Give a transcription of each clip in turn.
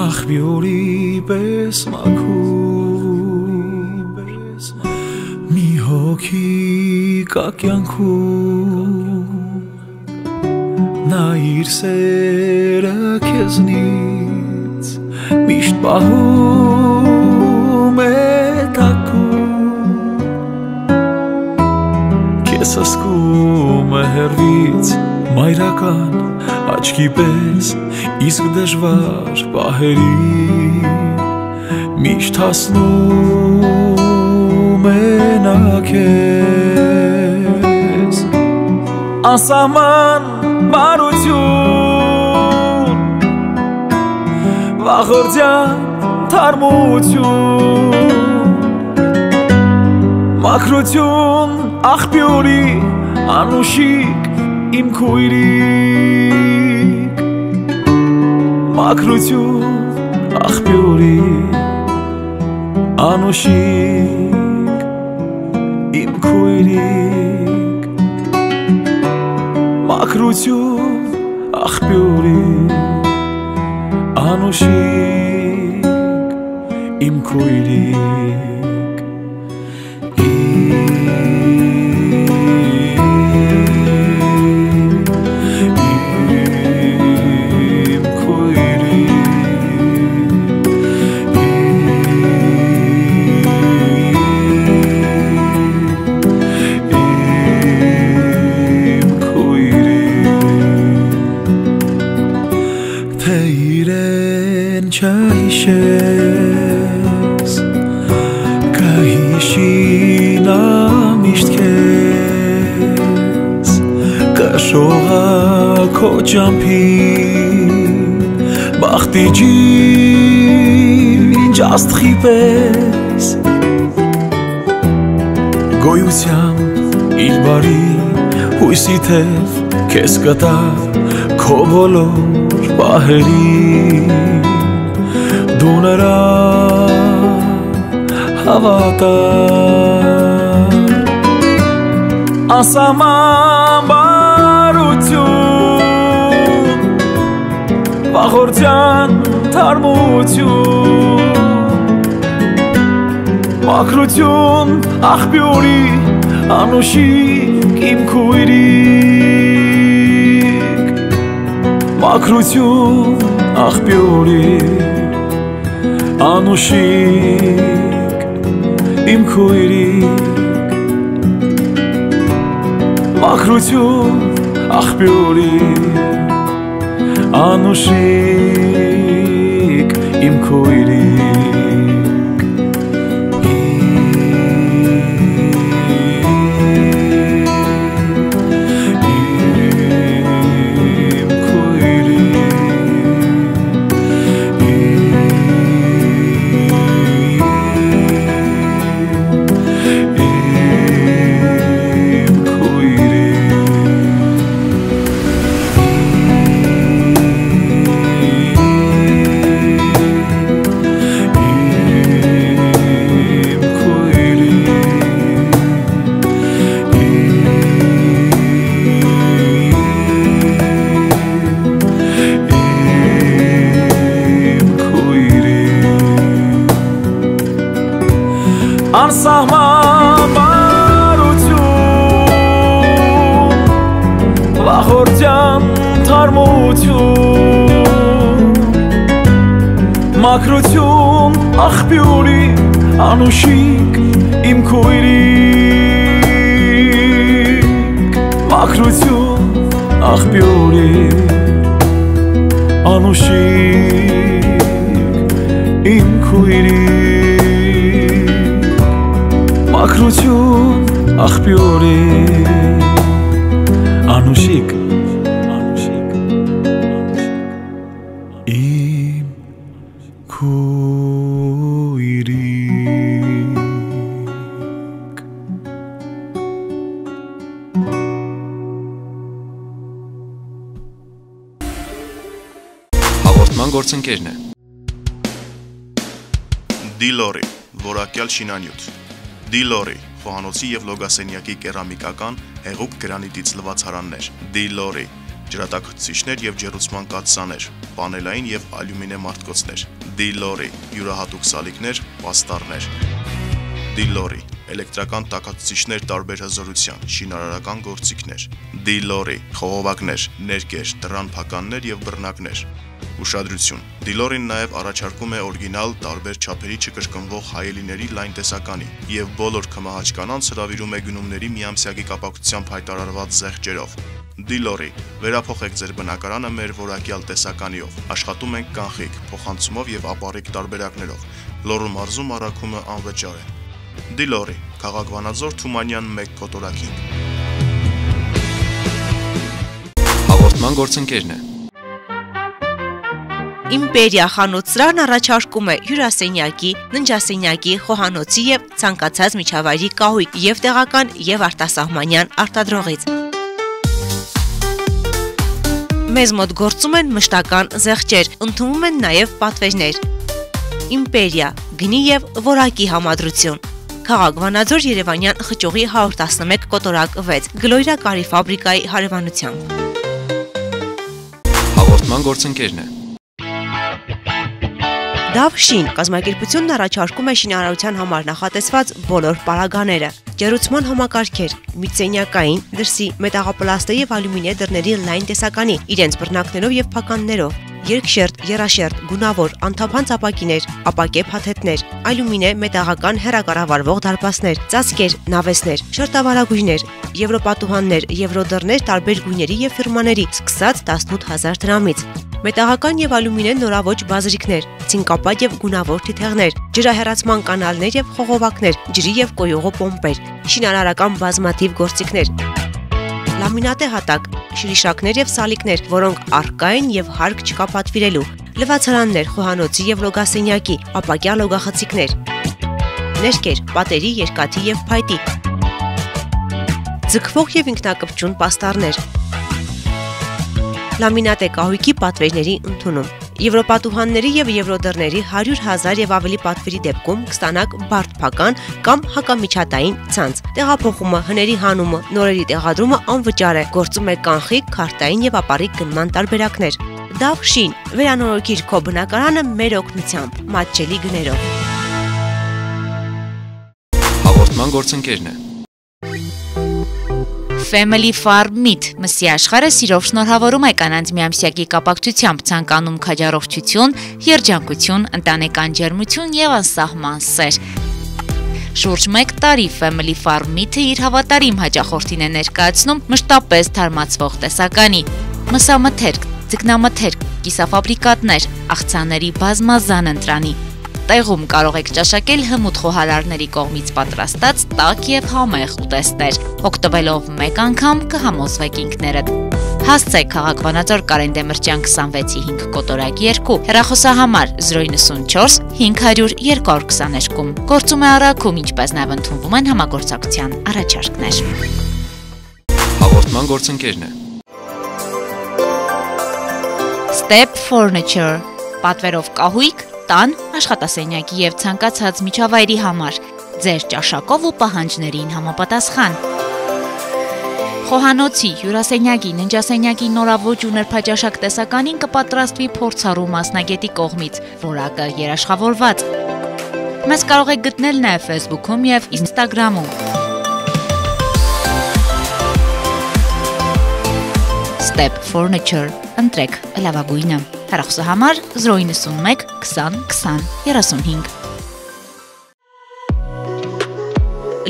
Աղբյուրի պես մաքուր մի հոգի կա կյանքում նա իր սերը քեզնից միշտ պահում է տակում քեզ ասկում է հեռվից մայրական աչքի պես իսկ դժվար պահերին միշտ հասնում է նա քեզ անսահման բարություն վախորդյան թարմություն մաքրություն աղբյուրի անուշիկ իմ քույրիկ մաքրություն աղբյուրի անուշիկ իմ քույրիկ մաքրություն աղբյուրի անուշիկ իմ քույրիկ Չհիշես կհիշի նա միշտ քեզ կշողա քո ճամփին բախտի ջինջ աստղի պես գոյությամբ իր բարի հույսի թև քեզ կտա քո բոլոր պահերին դու նրան հավատար անսահման բարություն վախորդյան թարմություն մաքրություն աղբյուրի անուշիկ իմ քույրիկ մաքրություն աղբյուրի անուշիկ իմ քույրիկ մաքրություն աղբյուրի անուշիկ իմ քույրիկ անսահման բարություն վախորդյան թարմություն մաքրություն աղբյուրի անուշիկ իմ քույրիկ մաքրություն աղբյուրի անուշիկ իմ քույրիկ մաքրություն աղբյուրի անուշիկ Հաղորդման գործընկերն է։ Դիլորի, որակյալ շինանյութ։ Դիլորի, խոհանոցի և լոգասենյակի կերամիկական հեղուկ գրանիտից լված հարաններ։ Դիլորի, ջրատաքցիչներ և ջեռուցման կաթսաներ, պանելային և ալյումինե մարտկոցներ։ Դիլորի, յուրահատուկ սալիկներ, պաստառներ։ Դիլորի, էլեկտրական տաքացուցիչներ տարբեր հզորության, շինարարական գործիքներ։ Դիլորի, խողովակներ, ներկեր, դռան փականներ և բռնակներ։ Ուշադրություն. Դիլորին նաև առաջարկում է օրիգինալ տարբեր չափերի չկրկնվող հայելիների լայն տեսականի և բոլոր քմահաճ կանանց հրավիրում է գնումների միամսյակի կապակցությամբ հայտարարված զեղչերով։ Դիլորի, վերափոխեք ձեր բնակարանը մեր որակյալ տեսականիով։ Աշխատում ենք կանխիկ, փոխանցումով և ապառիկ տարբերակներով։ Լոռու մարզում առաքումը անվճար է։ Դիլորի, քաղաք Վանաձոր, Թումանյան 1 կոտորակին։ Հաղորդման գործընկերն է։ Իմպերիա խանութ-սրահն առաջարկում է հյուրասենյակի, ննջասենյակի, խոհանոցի և ցանկացած միջավայրի կահույք և տեղական և արտասահմանյան արտադրողից։ Մեզ մոտ գործում են մշտական զեղչեր, ընդունվում են նաև պատվերներ։ Իմպերիա, գնի և որակի համադրություն։ Քաղաք Վանաձոր, Երևանյան խճուղի 111 կոտորակ 6, Գլոյրա կարի ֆաբրիկայի հարևանությամբ։ Հաղորդման գործընկերն է։ Դավ շին կազմակերպությունն առաջարկում է շինարարության համար նախատեսված բոլոր պարագաները, ջեռուցման համակարգեր, միջսենյակային, դրսի, մետաղապլաստե և ալյումինե դռների լայն տեսականի, իրենց բռնակներով և փականներով, երկշերտ, եռաշերտ, գունավոր, անթափանց ապակիներ, ապակե փաթեթներ, ալյումինե մետաղական հեռակառավարվող դարպասներ, ծածկեր, նավեսներ, շերտավարագույրներ, եվրոպատուհաններ, եվրոդռներ տարբեր գույների և ֆիրմաների, սկսած 18,000 դրամից, մետաղական և ալյումինե նորաոճ բազրիկներ, ցինկապատ և գունավոր թիթեղներ, ջրահեռացման կանալներ և խողովակներ, ջրի և կոյուղու պոմպեր, շինարարական բազմաթիվ գործիքներ, լամինատե հատակ, շրիշակներ և սալիկներ, որոնք առկա են և հարկ չկա պատվիրելու, լվացարաններ, խոհանոցի և լոգասենյակի, ապակյա լոգախցիկներ, ներկեր, պատերի, երկաթի և փայտի, ձգվող և ինքնակպչուն պաստառներ, լամինատե կահույքի պատվերների ընդունում։ Եվրոպատուհանների և եվրոդռների 100,000 և ավելի պատվերի դեպքում կստանաք բարդ փական կամ հակամիջհատային ցանց։ Տեղափոխումը, հների հանումը, նորերի տեղադրումը անվճար է։ Գործում է կանխիկ, քարտային և ապառիկ գնման տարբերակներ։ Դավ շին, վերանորոգիր քո բնակարանը մեր օգնությամբ, մատչելի գներով։ Հաղորդման գործընկերն է։ Family Farm Meat մսի աշխարհը սիրով շնորհավորում է կանանց միամսյակի կապակցությամբ, ցանկանում քաջառողջություն, երջանկություն, ընտանեկան ջերմություն եւ անսահման սեր։ Շուրջ 1 տարի Family Farm Meat-ը իր հավատարիմ հաճախորդին է ներկայացնում մշտապես թարմացվող տեսականի, մսամթերք, ձկնամթերք, կիսաֆաբրիկատներ, աղցանների բազմազան ընտրանի։ Տեղում կարող եք ճաշակել հմուտ խոհարարների կողմից պատրաստած տաք և համեղ ուտեստներ։ Օգտվելով մեկ անգամ կհամոզվեք ինքներդ։ Հասցեք քաղաք Վանաձոր Կարեն Դեմիրճյան 26-5 կոտորակ 2, հեռախոսահամար 094 500 222։ Գործում է առաքում, ինչպես նաև ընդունվում են համագործակցության առաջարկներ։ Հաղորդման գործընկերն է։ Step Furniture, պատվերով կահույք, տան, աշխատասենյակի և ցանկացած միջավայրի համար, ձեր ճաշակով ու պահանջներին համապատասխան։ Խոհանոցի, հյուրասենյակի, ննջասենյակի նորաոճ ու նրբաճաշակ տեսականին կպատրաստվի փորձառու մասնագետի կողմից, որակը երաշխավորված։ Մեզ կարող եք գտնել նաև Facebook-ում և Instagram-ում։ Step Furniture, ընտրեք լավագույնը։ Հեռախոսահամար 091 20 20 35։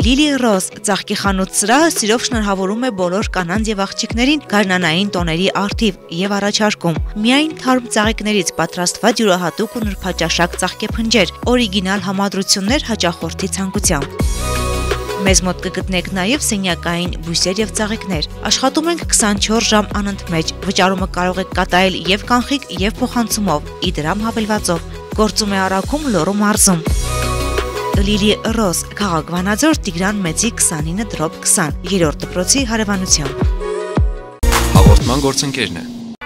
Լիլի Ռոզ ծաղկի խանութ-սրահը սիրով շնորհավորում է բոլոր կանանց և աղջիկներին գարնանային տոների առթիվ և առաջարկում միայն թարմ ծաղիկներից պատրաստված յուրահատուկ ու նրբաճաշակ ծաղկեփնջեր, օրիգինալ համադրություններ հաճախորդի ցանկությամբ։ Մեզ մոտ կգտնեք նաև սենյակային բույսեր և ծաղիկներ։ Աշխատում ենք 24 ժամ անընդմեջ, վճարումը կարող եք կատարել և կանխիկ և փոխանցումով, իդրամ հավելվածով։ Գործում է առաքում Լոռու մարզում։ Լիլի Ռոզ, քաղաք Վանաձոր, Տիգրան Մեծի 29/20, 3-րդ դպրոցի հարևանությամբ։ Հաղորդման գործընկերն է։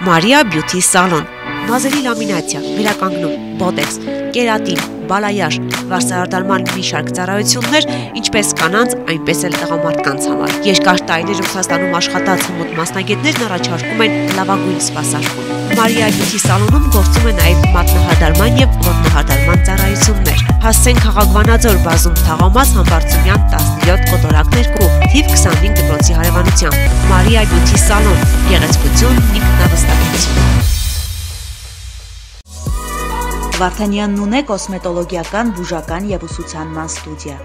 Մարիա Բյութի սալոն, մազերի լամինացիա, վերականգնում, բոտեքս, կերատին, բալայար, վարսահարդարման մի շարք ծառայություններ, ինչպես կանանց, այնպես էլ տղամարդկանց համար։ Երկար տարիներ Ռուսաստանում աշխատած հմուտ մասնագետներն առաջարկում են լավագույն սպասարկում։ Մարիա Բյութի սալոնում գործում է նաև մատնահարդարման եւ ոտնահարդարման ծառայություններ։ Հասցեն Խաղաղվանաձոր բազում թաղամաս Համբարձումյան 17 կոտորակ 2, թիվ 25 դպրոցի հարևանությամբ։ Մարիա Բյութի սալոն, գեղեցկություն, ինքնավստահություն։ Վարդանյանն ունե կոսմետոլոգիական, բուժական եւ ուսուցանման ստուդիա,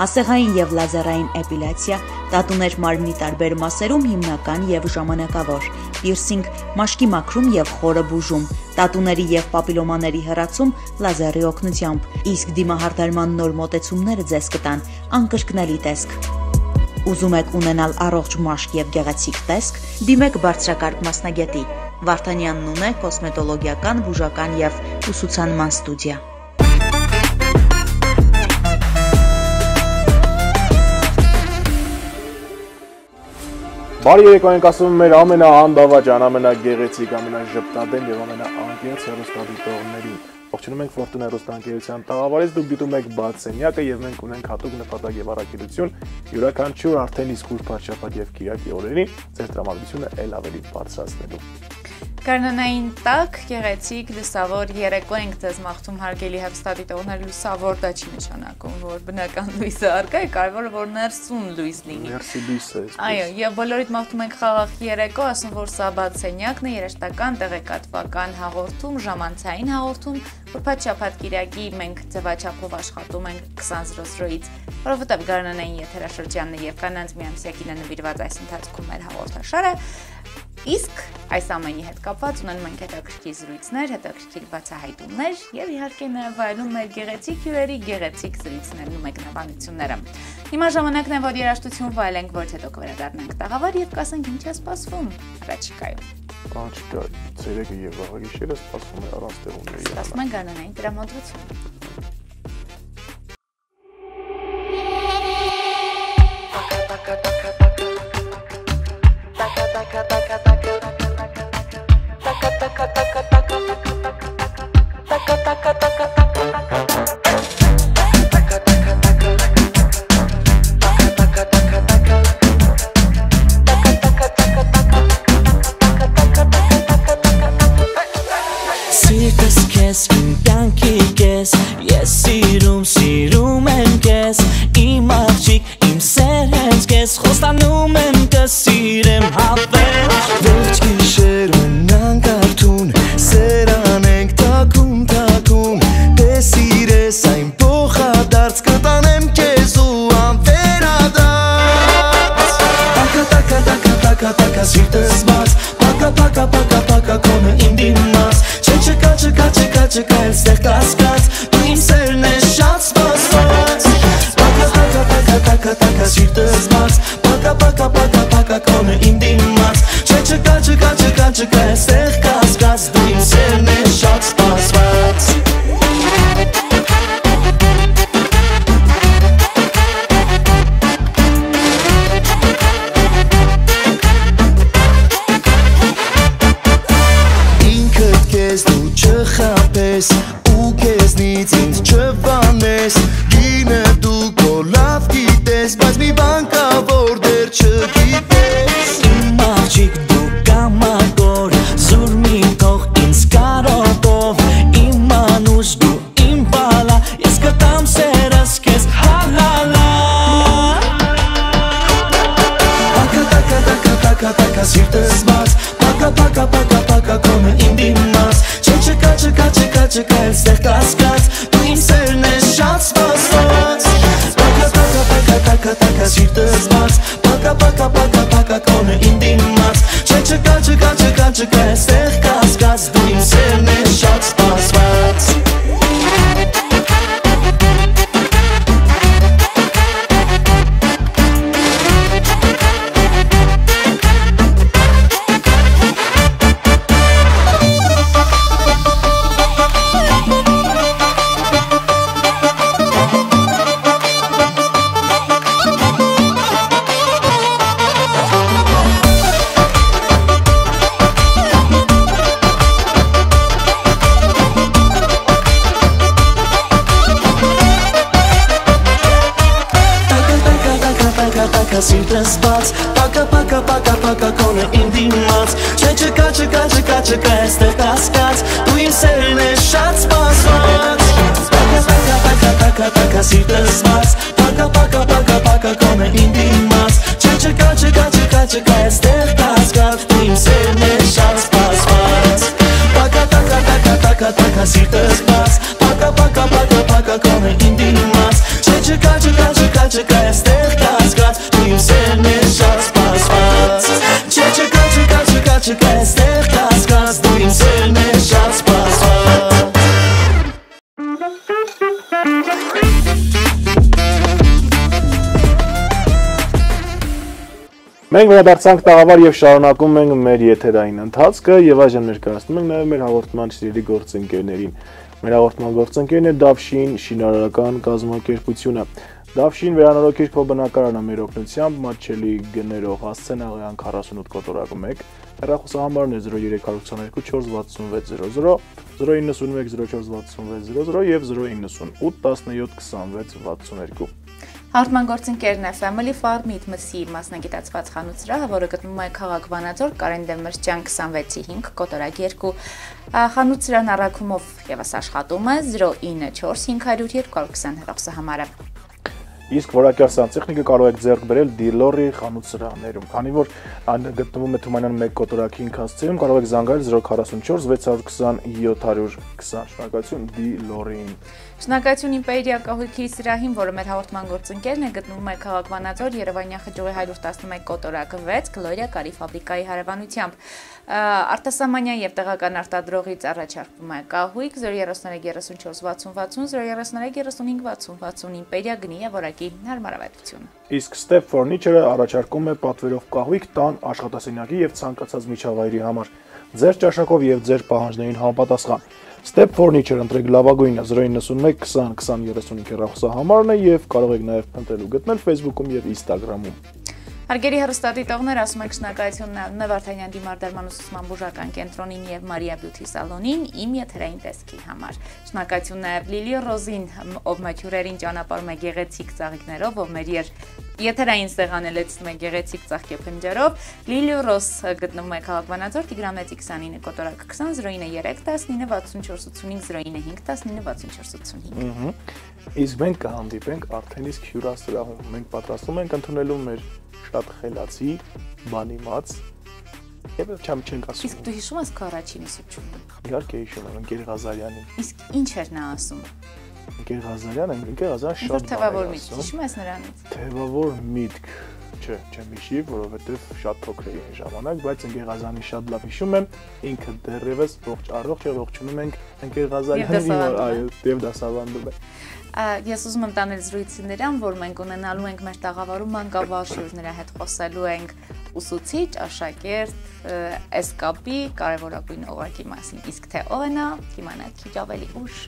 ասեղային եւ լազերային էպիլյացիա, տատուներ մարմնի տարբեր մասերում հիմնական եւ ժամանակավոր, պիրսինգ, մաշկի մաքրում եւ խորը բուժում, տատուների եւ պապիլոմաների հեռացում լազերի օգնությամբ, իսկ դիմահարդարման նոր մոտեցումները ձեզ կտան անկրկնելի տեսք։ Ուզում եք ունենալ առողջ մաշկ եւ գեղեցիկ տեսք, դիմեք բարձրակարգ մասնագետի։ Վարդանյանն ունե կոսմետոլոգիական, բուժական եւ ուսուցանման ստուդիա։ Բարի երեկո ենք ասում մեր ամենաանդավաճան, ամենագեղեցիկ, ամենաժպտադեմ եւ ամենաանկեղծ հեռուստադիտողներին։ Ողջունում ենք Ֆորտունա հեռուստաընկերության տաղավարից, դուք դիտում եք բաց սենյակը եւ մենք ունենք հատուկ նպատակ եւ առաքելություն յուրաքանչյուր արդեն իսկ ուր փառչապատ եւ կիրակի օրերին ձեր տրամադրությունը ել ավելի բարձրացնելու։ Գարնանային տակ, գեղեցիկ, լուսավոր երեկո ենք ձեզ մաղթում հարգելի հեռուստադիտողներ, լուսավոր դա չի նշանակում, որ բնական լույսը առկա է, կարևորը որ ներսում լույս լինի։ Ներսի լույսը։ Այո, եւ բոլորիդ մաղթում ենք խաղաղ երեկո, ասում որ սա բաց սենյակն է, երաժշտական, տեղեկատվական հաղորդում, ժամանցային հաղորդում, որ փաթ-շաբաթ կիրակի մենք ձևաչափով աշխատում ենք 20:00-ից, որովհետեւ գարնանային եթերաշրջանն է եւ կանանց միամսյակին է նվիրված այս ընթացքում մեր հաղորդաշարը։ Իսկ այս ամենի հետ կապված ունենում ենք հետաքրքիր զրույցներ, հետաքրքիր բացահայտումներ եւ իհարկե նաեւ վայելում մեր գեղեցիկ հյուրերի գեղեցիկ զրույցներն ու մեկնաբանությունները։ Հիմա ժամանակն է, որ երաժշտություն վայելենք, որից հետո կվերադառնանք տաղավար եւ կասենք ինչ է սպասվում առաջիկայում։ Առաջիկա ցերեկը եւ վաղագիշերը սպասվում է առանց տեղումների։ Սպասում են գարնանային տրամադրություն։ paka sirtes bats Paka paka paka paka kone indimats Che cheka cheka cheka cheka este tascats Tu im serne shats pasvats Paka paka paka paka paka sirtes bats Paka paka paka paka kone indimats Che cheka cheka cheka cheka este tascats Tu im serne shats pasvats Paka taka taka taka taka sirtes bats Paka paka paka paka kone indimats Che cheka cheka cheka cheka este tascats Tu im serne shats pasvats Che cheka cheka cheka cheka este tascats Tu im serne shats pasvats Մենք վերադարձանք տաղավար եւ շարունակում ենք մեր եթերային ընթացքը եւ այժմ ներկայացնում ենք նաեւ մեր հաղորդման սիրելի գործընկերներին։ Մեր հաղորդման գործընկերն է Davshin շինարարական կազմակերպությունը։ Davshin վերանորոգիչ փոխբնակարանը մեր օգնությամբ մատչելի գներով հասցեն աղյան 48 կոտորակ 1 հեռախոսահամարն է 0322 46600 091 046600 եւ 098 17 26 62 Հաղորդման գործընկերն է Family Farm-ից մսի մասնագիտացված խանութ սրահը, որը գտնվում է քաղաք Վանաձոր, Կարեն Դեմիրճյան 26-5 կոտորակ 2 խանութ սրահն առաքումով եւս աշխատում է 094 500 220 հեռախոսահամարը։ Իսկ որակյալ սանտեխնիկը կարող եք ձեռք բերել Դիլորի խանութ սրահներում, քանի որ գտնվում է Թումանյան 1 կոտորակի ընկածներում, կարող եք զանգել 044 620 720 շնորհակալություն Դիլորին։ Շնորհակալություն Իմպերիա կահույքի սրահին, որը մեր հաղորդման գործընկերն է, գտնվում է քաղաք Վանաձոր, Երևանյան խճուղի 111 կոտորակ 6 Գլորիա կարի ֆաբրիկայի հարևանությամբ։ Արտասահմանյան եւ տեղական արտադրողից առաջարկվում է կահույք 033 34 60 033 35 60 60 Իմպերիա գնի եւ որակի հարմարավետություն։ Իսկ Step Furniture-ը առաջարկում է պատվերով կահույք տան աշխատասենյակի եւ ցանկացած միջավայրի համար։ Ձեր ճաշակով եւ ձեր պահանջներին համապատասխան։ Step Furniture ընտրեք լավագույնը 091 20 20 35 հեռախոսահամարն է եւ կարող եք նաեւ փնտրել ու գտնել Facebook-ում եւ Instagram-ում։ Հարգելի հեռուստադիտողներ, ասում ենք շնորհակալություն Նե Վարդանյան դիմարդարման ուսուցման բուժական կենտրոնին եւ Մարիա Բյութի սալոնին իմ եթերային տեսքի համար։ Շնորհակալություն նաեւ Լիլի Ռոզին, ով մաչուրերին ճանապարհում է գեղեցիկ ծաղիկներով, ով մեր եթերային սեղանը լեցնում է գեղեցիկ ծաղկեփնջերով։ Լիլի Ռոզ գտնվում է քաղաք Վանաձոր, Տիգրամեծի 29 կոտորակ 20 093 19 6485 095 19 6485։ Իսկ մենք կհանդիպենք արդեն իսկ հյուրասրահում։ Մենք պատրաստվում ենք ընդունելու մեր շատ խելացի, բանիմաց եւ չենք ասում։ Իսկ դու հիշում ես քո առաջին ուսուցչուհուն։ Իհարկե հիշում եմ, Ընկեր Ղազարյանին։ Իսկ ինչ էր նա ասում։ Ընկեր Ղազարյանը, Ընկեր Ղազարյանը շատ թևավոր միտք, հիշում ես նրանից։ Թևավոր միտք, չէ, չեմ հիշի, որովհետեւ շատ փոքր էի այն ժամանակ, բայց Ընկեր Ղազարյանի շատ լավ հիշում եմ, ինքը դեռևս ողջ առողջ եւ ողջունում ենք Ընկեր Ղազարյանին, այո, եւ դասավանդում է։ Ես ուզում եմ տանել զրույցը նրան, որ մենք ունենալու ենք մեր տաղավարում մանկավարժ, նրա հետ խոսելու ենք ուսուցիչ, աշակերտ, էսկապի կարևորագույն օղակի մասին։ Իսկ թե ով է նա, կիմանաք քիչ ավելի ուշ։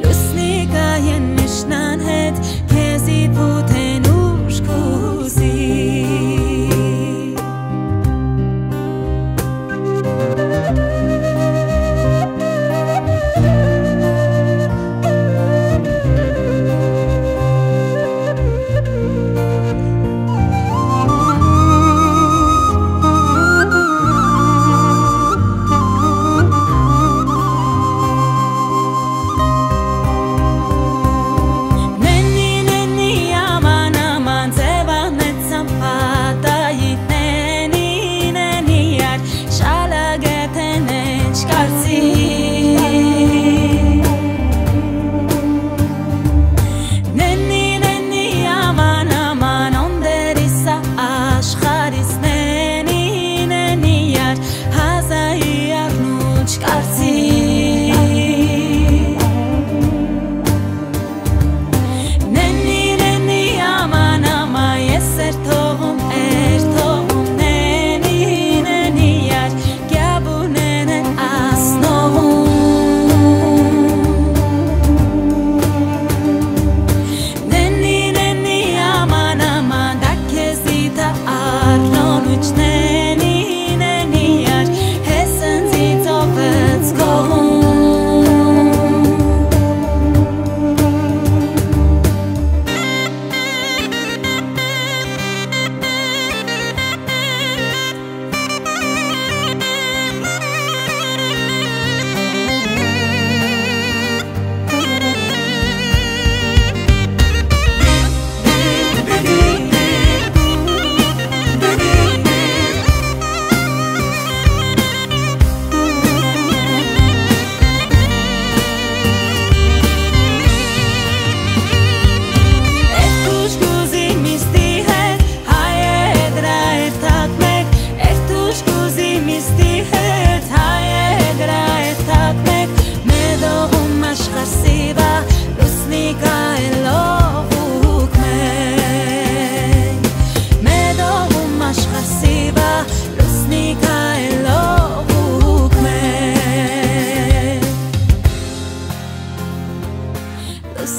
Lusniga jen mysznan het, kezi puten uszku.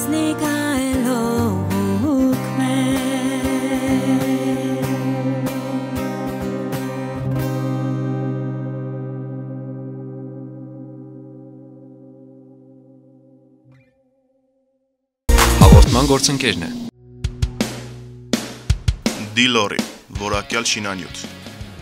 Սնիկա էլոք Հաղորդման գործընկերն է։ Դիլորի, որակյալ շինանյութ։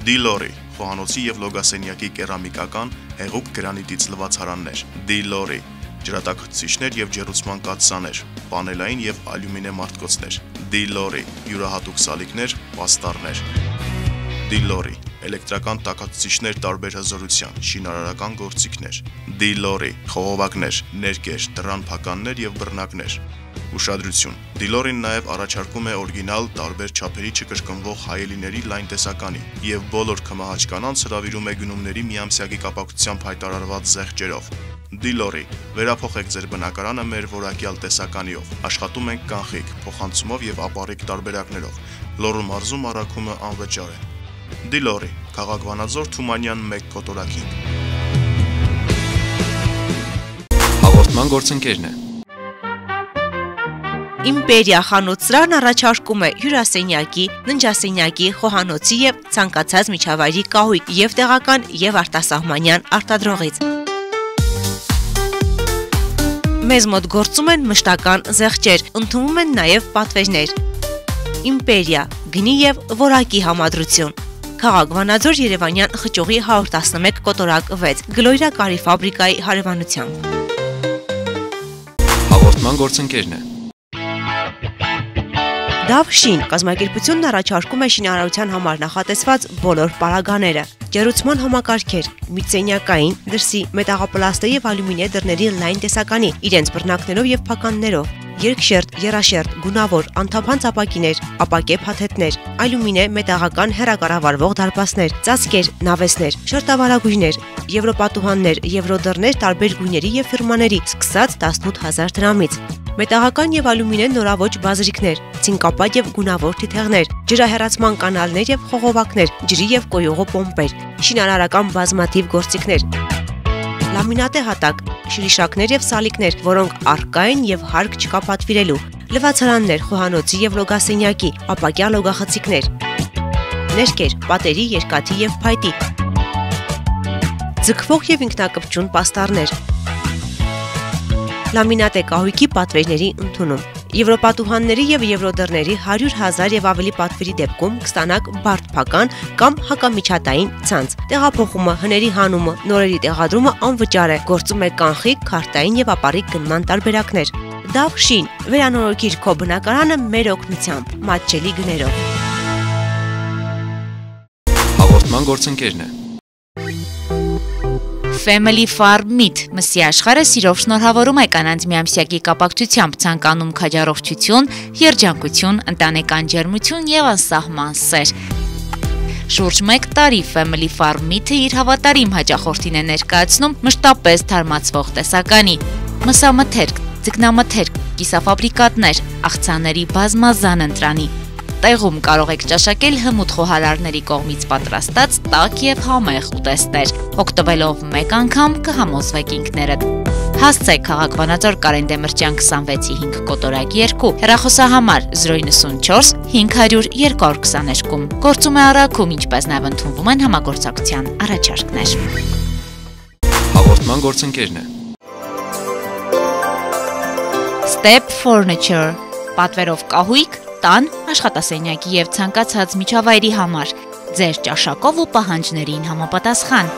Դիլորի, խոհանոցի եւ լոգասենյակի կերամիկական հեղուկ գրանիտից լվացարաններ։ Դիլորի, ջրատաքցիչներ եւ ջեռուցման կաթսաներ, պանելային եւ ալյումինե մարտկոցներ։ Դիլորի, յուրահատուկ սալիկներ, պաստառներ։ Դիլորի, էլեկտրական տաքացուցիչներ տարբեր հզորության, շինարարական գործիքներ։ Դիլորի, խողովակներ, ներկեր, դռան փականներ եւ բռնակներ։ Ուշադրություն։ Դիլորին նաև առաջարկում է օրիգինալ տարբեր չափերի չկրկնվող հայելիների լայն տեսականի եւ բոլոր քմահաճ կանանց հրավիրում է գնումների միամսյակի կապակցությամբ հայտարարված զեղչերով։ Դիլորի, վերափոխեք ձեր բնակարանը մեր որակյալ տեսականիով։ Աշխատում ենք կանխիկ, փոխանցումով եւ ապառիկ տարբերակներով։ Լոռու մարզում առաքումը անվճար է։ Դիլորի, քաղաք Վանաձոր, Թումանյան 1 կոտորակին։ Հաղորդման գործընկերն է։ Իմպերիա խանութսրահն առաջարկում է հյուրասենյակի, ննջասենյակի, խոհանոցի եւ ցանկացած միջավայրի կահույք եւ տեղական եւ արտասահմանյան արտադրողից։ Մեզ մոտ գործում են մշտական զեղչեր, ընդունվում են նաեւ պատվերներ։ Իմպերիա, գնի եւ որակի համադրություն։ Քաղաք Վանաձոր, Երևանյան խճուղի 111 կոտորակ 6, Գլոյրա կարի ֆաբրիկայի հարևանությամբ։ Հաղորդման գործընկերն է։ Դավշին կազմակերպությունն առաջարկում է շինարարության համար նախատեսված բոլոր պարագաները, ջեռուցման համակարգեր, միծենյակային, դրսի, մետաղապլաստե եւ ալյումինե դռների լայն տեսականի, իրենց բռնակներով եւ փականներով, երկշերտ, եռաշերտ, գունավոր, անթափանց ապակիներ, ապակե փաթեթներ, ալյումինե մետաղական հեռակառավարվող դարպասներ, ծածկեր, նավեսներ, շերտավարագույրներ, եվրոպատուհաններ, եվրոդռներ տարբեր գույների եւ ֆիրմաների, սկսած 18000 դրամից։ Մետաղական եւ ալյումինե նորաոճ բազրիկներ, ցինկապատ եւ գունավոր թիթեղներ, ջրահեռացման կանալներ եւ խողովակներ, ջրի եւ կոյուղու պոմպեր, շինարարական բազմաթիվ գործիքներ, լամինատե հատակ, շրիշակներ եւ սալիկներ, որոնք առկա են եւ հարկ չկա պատվիրելու, լվացարաններ, խոհանոցի եւ լոգասենյակի, ապակյա լոգախցիկներ, ներկեր, պատերի, երկաթի եւ փայտի, ձգվող եւ ինքնակպչուն պաստառներ, լամինատե կահույքի պատվերների ընդունում։ Եվրոպատուհանների եւ եվրոդռների 100,000 եւ ավելի պատվերի դեպքում կստանաք բարդ փական կամ հակամիջհատային ցանց։ Տեղափոխումը, հների հանումը, նորերի տեղադրումը անվճար է։ Գործում է կանխիկ, քարտային եւ ապառիկ գնման տարբերակներ։ Դավշին, վերանորոգիր քո բնակարանը մեր օգնությամբ, մատչելի գներով։ Հաղորդման գործընկերն է։ Family Farm Meat մսի աշխարհը սիրով շնորհավորում է կանանց միամսյակի կապակցությամբ ցանկանում քաջառողջություն, երջանկություն, ընտանեկան ջերմություն եւ անսահման սեր։ Շուրջ 1 տարի Family Farm Meat-ը իր հավատարիմ հաճախորդին է ներկայացնում մշտապես թարմացվող տեսականի, մսամթերք, ձկնամթերք, կիսաֆաբրիկատներ, աղցանների բազմազան ընտրանի։ Տեղում կարող եք ճաշակել հմուտ խոհարարների կողմից պատրաստած տաք եւ համեղ ուտեստներ։ Օգտվելով մեկ անգամ կհամոզվեք ինքներդ։ Հասցեք քաղաք Վանաձոր Կարեն Դեմիրճյան 26-5 կոտորակ 2, հեռախոսահամար 094 500 222։ Գործում է առաքում, ինչպես նաև ընդունվում են համագործակցության առաջարկներ։ Հաղորդման գործընկերն է։ Step Furniture, պատվերով կահույք, տան, աշխատասենյակի եւ ցանկացած միջավայրի համար, ձեր ճաշակով ու պահանջներին համապատասխան։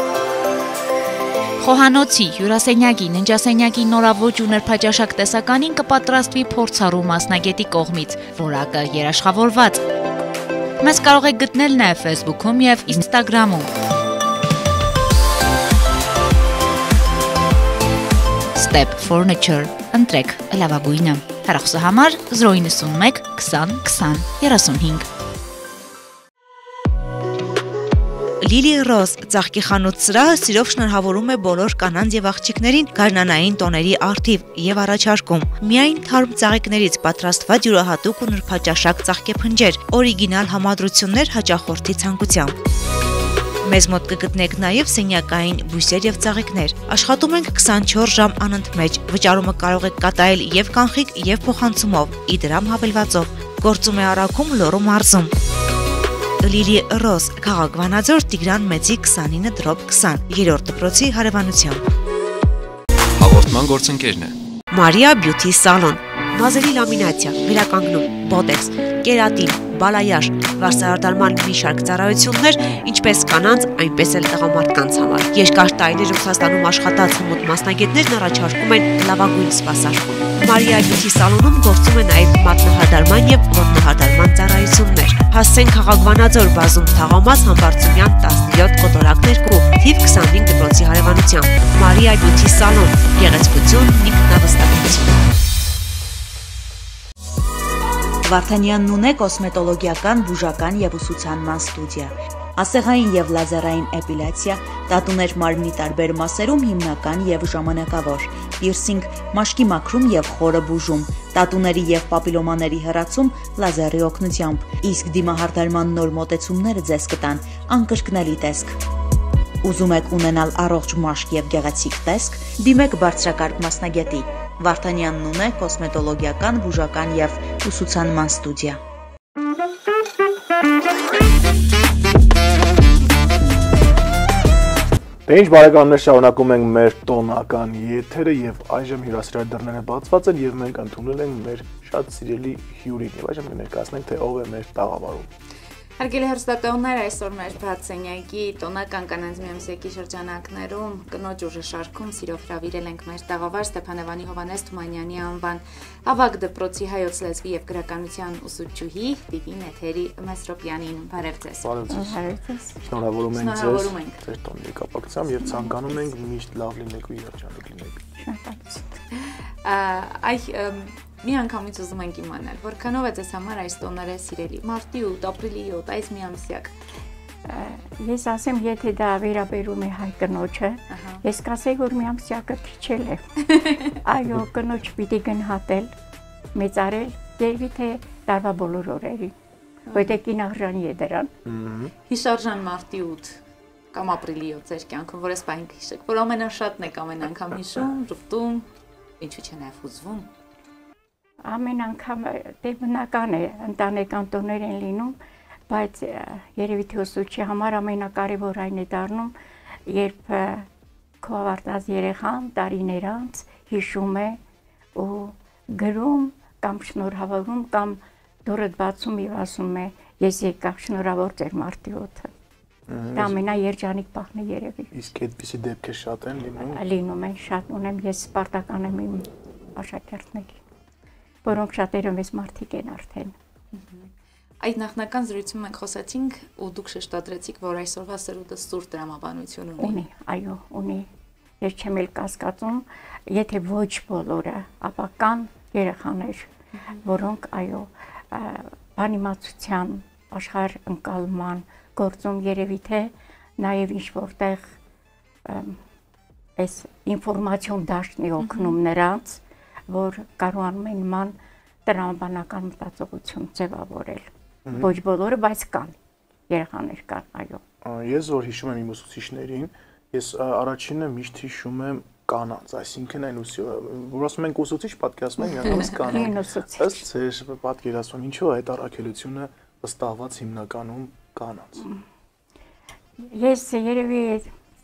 Խոհանոցի, հյուրասենյակի, ննջասենյակի նորաոճ ու նրբաճաշակ տեսականին կպատրաստվի փորձառու մասնագետի կողմից, որակը երաշխավորված։ Մեզ կարող եք գտնել նաև Facebook-ում եւ Instagram-ում։ Step Furniture, ընտրեք լավագույնը։ Հեռախոսահամար 091 20 20 35։ Լիլի Ռոզ ծաղկի խանութսրահը սիրով շնորհավորում է բոլոր կանանց եւ աղջիկներին գարնանային տոների առթիվ եւ առաջարկում միայն թարմ ծաղիկներից պատրաստված յուրահատուկ ու նրբաճաշակ ծաղկեփնջեր, օրիգինալ համադրություններ հաճախորդի ցանկությամբ։ Մեզ մոտ կգտնեք նաև սենյակային բույսեր եւ ծաղիկներ։ Աշխատում ենք 24 ժամ անընդմեջ։ Վճարումը կարող եք կատարել եւ կանխիկ եւ փոխանցումով, իդրամ հավելվածով։ Գործում է Արաքում, Լոռու մարզում։ Լիլի Ռոզ, քաղաք Վանաձոր, Տիգրան Մեծի 29/20, 3-րդ դպրոցի հարևանությամբ։ Հաղորդման գործընկերն է Մարիա Բյութի սալոն, մազերի լամինացիա, վերականգնում, բոտեքս, կերատին, բալայաշ, վարսահարդարման մի շարք ծառայություններ, ինչպես կանանց, այնպես էլ տղամարդկանց համար։ Երկար տարիներ Ռուսաստանում աշխատած հմուտ մասնագետներն առաջարկում են լավագույն սպասարկում։ Մարիա Բյութի սալոնում գործում է նաև մատնահարդարման եւ ոտնահարդարման ծառայություններ։ Հասցեն քաղաք Վանաձոր, բազում Թաղամաս, Համբարձումյան 17 կոտորակներ կու, թիվ 25 դպրոցի հարևանությամբ։ Մարիա Բյութի սալոն, գեղեցկություն, ինքնավստահություն։ Վարդանյանն ունե կոսմետոլոգիական, բուժական եւ ուսուցանման ստուդիա, ասեղային եւ լազերային էպիլյացիա, տատուներ մարմնի տարբեր մասերում հիմնական եւ ժամանակավոր, պիրսինգ, մաշկի մաքրում եւ խորը բուժում, տատուների եւ պապիլոմաների հեռացում լազերի օգնությամբ, իսկ դիմահարդարման նոր մոտեցումները ձեզ կտան անկրկնելի տեսք։ Ուզում եք ունենալ առողջ մաշկ եւ գեղեցիկ տեսք, դիմեք բարձրակարգ մասնագետի։ Վարդանյանն ունե կոսմետոլոգիական, բուժական եւ ուսուցանման ստուդիա։ Դե ինչ բարեկամներ, շարունակում ենք մեր տոնական եթերը եւ այժմ հյուրասիրահար դռները բացված են եւ մենք ընդունել ենք մեր շատ սիրելի հյուրին եւ այժմ կներկայացնենք թե ով է մեր տաղավարում։ Հարգելի հեռուստատեղներ, այսօր մեր բացենյակի տոնական կանանց միամսյակի շրջանակներում կնոջ ուժը շարքում սիրով հրավիրել ենք մեր տաղավար Ստեփանավանի Հովհաննես Թումանյանի անվան ավագ դպրոցի հայոց լեզվի եւ գրականության ուսուցչուհի Տիգին Էթերի Մեսրոպյանին։ Բարև ձեզ։ Շնորհավորում ենք ձեզ ձեր տոնի կապակցությամբ եւ ցանկանում ենք միշտ լավ լինեք ու երջանիկ լինեք։ Մի անգամից ուզում ենք իմանալ, որքանով է ձեզ համար այս տոները սիրելի, մարտի 8, ապրիլի 7, այս միամսյակ։ Ես ասեմ, եթե դա վերաբերում է հայ կնոջը, ես կասեի, որ միամսյակը քիչել է։ Այո, կնոջ պիտի գնահատել, մեծարել, երևի թե տարվա բոլոր օրերին, որտեղ կինարժանի է դրան։ Հիշարժան մարտի 8 կամ ապրիլի 7 ձեր կյանքում, որ այս պահին հիշեք, որ ամենաշատն եք ամեն անգամ հիշում, ժպտում, ինչու՞ չէ նաև հուզվում։ Ամեն անգամ դե բնական է, ընտանեկան տոներ են լինում, բայց երևի թե ուսուցչի համար ամենակարևոր այն է դառնում, երբ քո ավարտած երեխան տարիներ անց հիշում է ու գրում կամ շնորհավորում կամ դուրս բացում եւ ասում է ես եկա շնորհավոր ձեր մարտի 8-ը։ Դա ամենաերջանիկ պահն է երևի։ Իսկ այդպիսի դեպքեր շատ են լինում։ Լինում են, շատ ունեմ, ես սպարտական եմ իմ աշակերտների, որոնք շատերը մեզ մարդիկ են արդեն։ Այդ նախնական զրույցում մենք խոսացինք ու դուք շեշտադրեցիք, որ այսօրվա սերունդը սուր տրամաբանություն ունի։ Այո, ունի։ Ես չեմ էլ կասկածում, եթե ոչ բոլորը, ապա կան երեխաներ, որոնք այո, բանիմացության, աշխարհ ընկալման գործում երևի թե նաև ինչ որտեղ այս ինֆորմացիոն դաշտն է օգնում նրանց, որ կարողանում են նման տրամաբանական մտածողություն ձևավորել։ Ոչ բոլորը, բայց կան երեխաներ կան, այո։ Ես որ հիշում եմ իմ ուսուցիչներին, ես առաջինը միշտ հիշում եմ կանանց, այսինքն այն որ ասում ենք ուսուցիչ, պատկերացնում ենք միանգամից կանանց։ Ըստ ձեր պատկերացում, ինչու է այդ առաքելությունը վստահված հիմնականում կանանց։ Ես երևի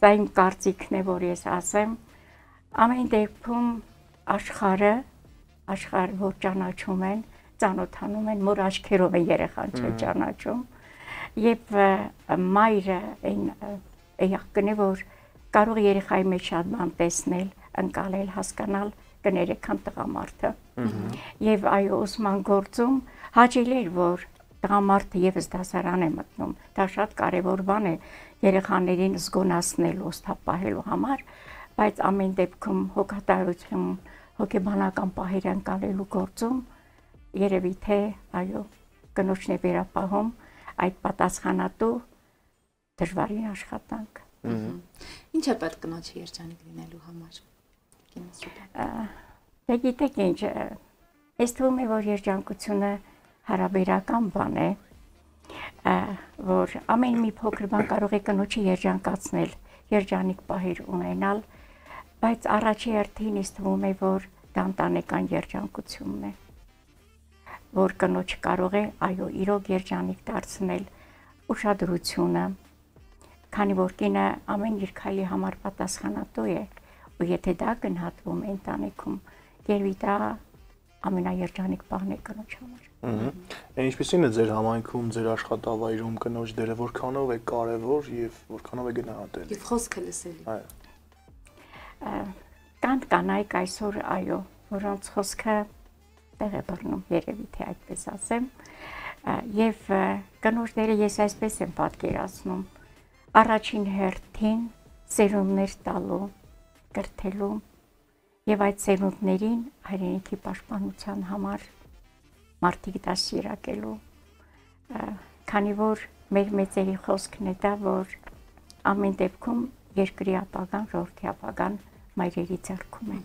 դա իմ կարծիքն է, որ ես ասեմ, ամեն դեպքում աշխարհը, որ ճանաչում են, ծանոթանում են, մոր աչքերով են երեխան չէ ճանաչում, եւ մայրը այն էակն է, որ կարող երեխայի մեջ շատ բան տեսնել, ընկալել, հասկանալ կներեքան տղամարդը։ Եվ այո, ուսման գործում հաճելի էր, որ տղամարդը եւս դասարան է մտնում։ Դա շատ կարեւոր բան է երեխաներին զգոնացնելու, ստապահելու համար, բայց ամեն դեպքում հոգատարություն, հոգեբանական պահեր ընկալելու գործում երևի թե այո, կնոջն է վերապահում այդ պատասխանատու դժվարին աշխատանք։ Ինչ է պետք կնոջի երջանիկ լինելու համար։ Դե գիտեք ինչ, ես թվում է, որ երջանկությունը հարաբերական բան է որ ամեն մի փոքր բան կարող է կնոջի երջանկացնել, երջանիկ պահեր ունենալ, բայց առաջի հերթին ինձ թվում է, որ դա ընտանեկան երջանկությունն է, որ կնոջ կարող է, այո, իրոք երջանիկ դարձնել ուշադրությունը, քանի որ կինը ամեն իր քայլի համար պատասխանատու է, ու եթե դա գնահատվում է ընտանիքում, երևի դա ամենաերջանիկ պահն է կնոջ համար։ Ինչպիսին է ձեր համայնքում, ձեր աշխատավայրում կնոջ դերը, որքանով է կարևոր եւ որքանով է գնահատելի։ Եվ խոսքը լսելի։ Կան կանայք այսօր, այո, որոնց խոսքը տեղ է բռնում, երևի թե այդպես ասեմ, եւ կնոջ դերը ես այսպես եմ պատկերացնում, առաջին հերթին սերունդներ տալու, կրթելու եւ այդ սերունդներին հայրենիքի պաշտպանության համար մարդիկ դասիրակելու, քանի որ մեր մեծերի խոսքն է դա, որ ամեն դեպքում երկրի ապագան, ժողովրդի ապագան մայրերի ձեռքում է։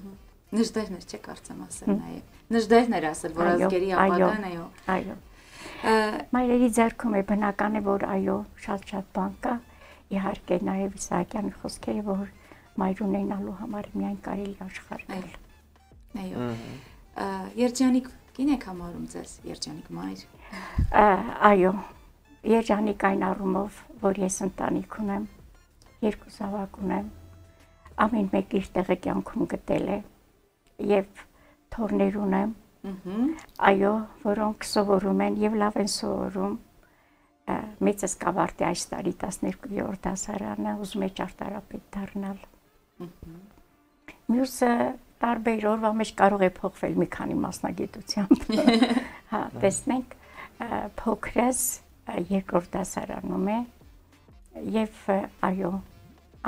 Նժդեհն էր, չէ՞ կարծեմ ասել նաեւ։ Նժդեհն էր ասել, որ ազգերի ապագան, այո։ Մայրերի ձեռքում է, բնական է, որ այո, շատ բան կա, իհարկե նաեւ Իսահակյանի խոսքերը, որ մայր ունենալու համար միայն կարելի աշխարհել։ Այո։ Երջանիկ կին եք համարում ձեզ, երջանիկ մայր։ Այո, երջանիկ այն առումով, որ ես ընտանիք ունեմ, երկու զավակ ունեմ, ամեն մեկ իր տեղը կյանքում գտել է եւ թորներ ունեմ։ Այո, որոնք սովորում են եւ լավ են սովորում։ Մեծս կավարտի այս տարի 12-րդ դասարանը, ուզում է ճարտարապետ դառնալ։ Մյուսը տարբեր օրվա մեջ կարող է փոխվել մի քանի մասնագիտությամբ։ Հա, տեսնենք, փոքրս երկրորդ դասարանում է եւ այո,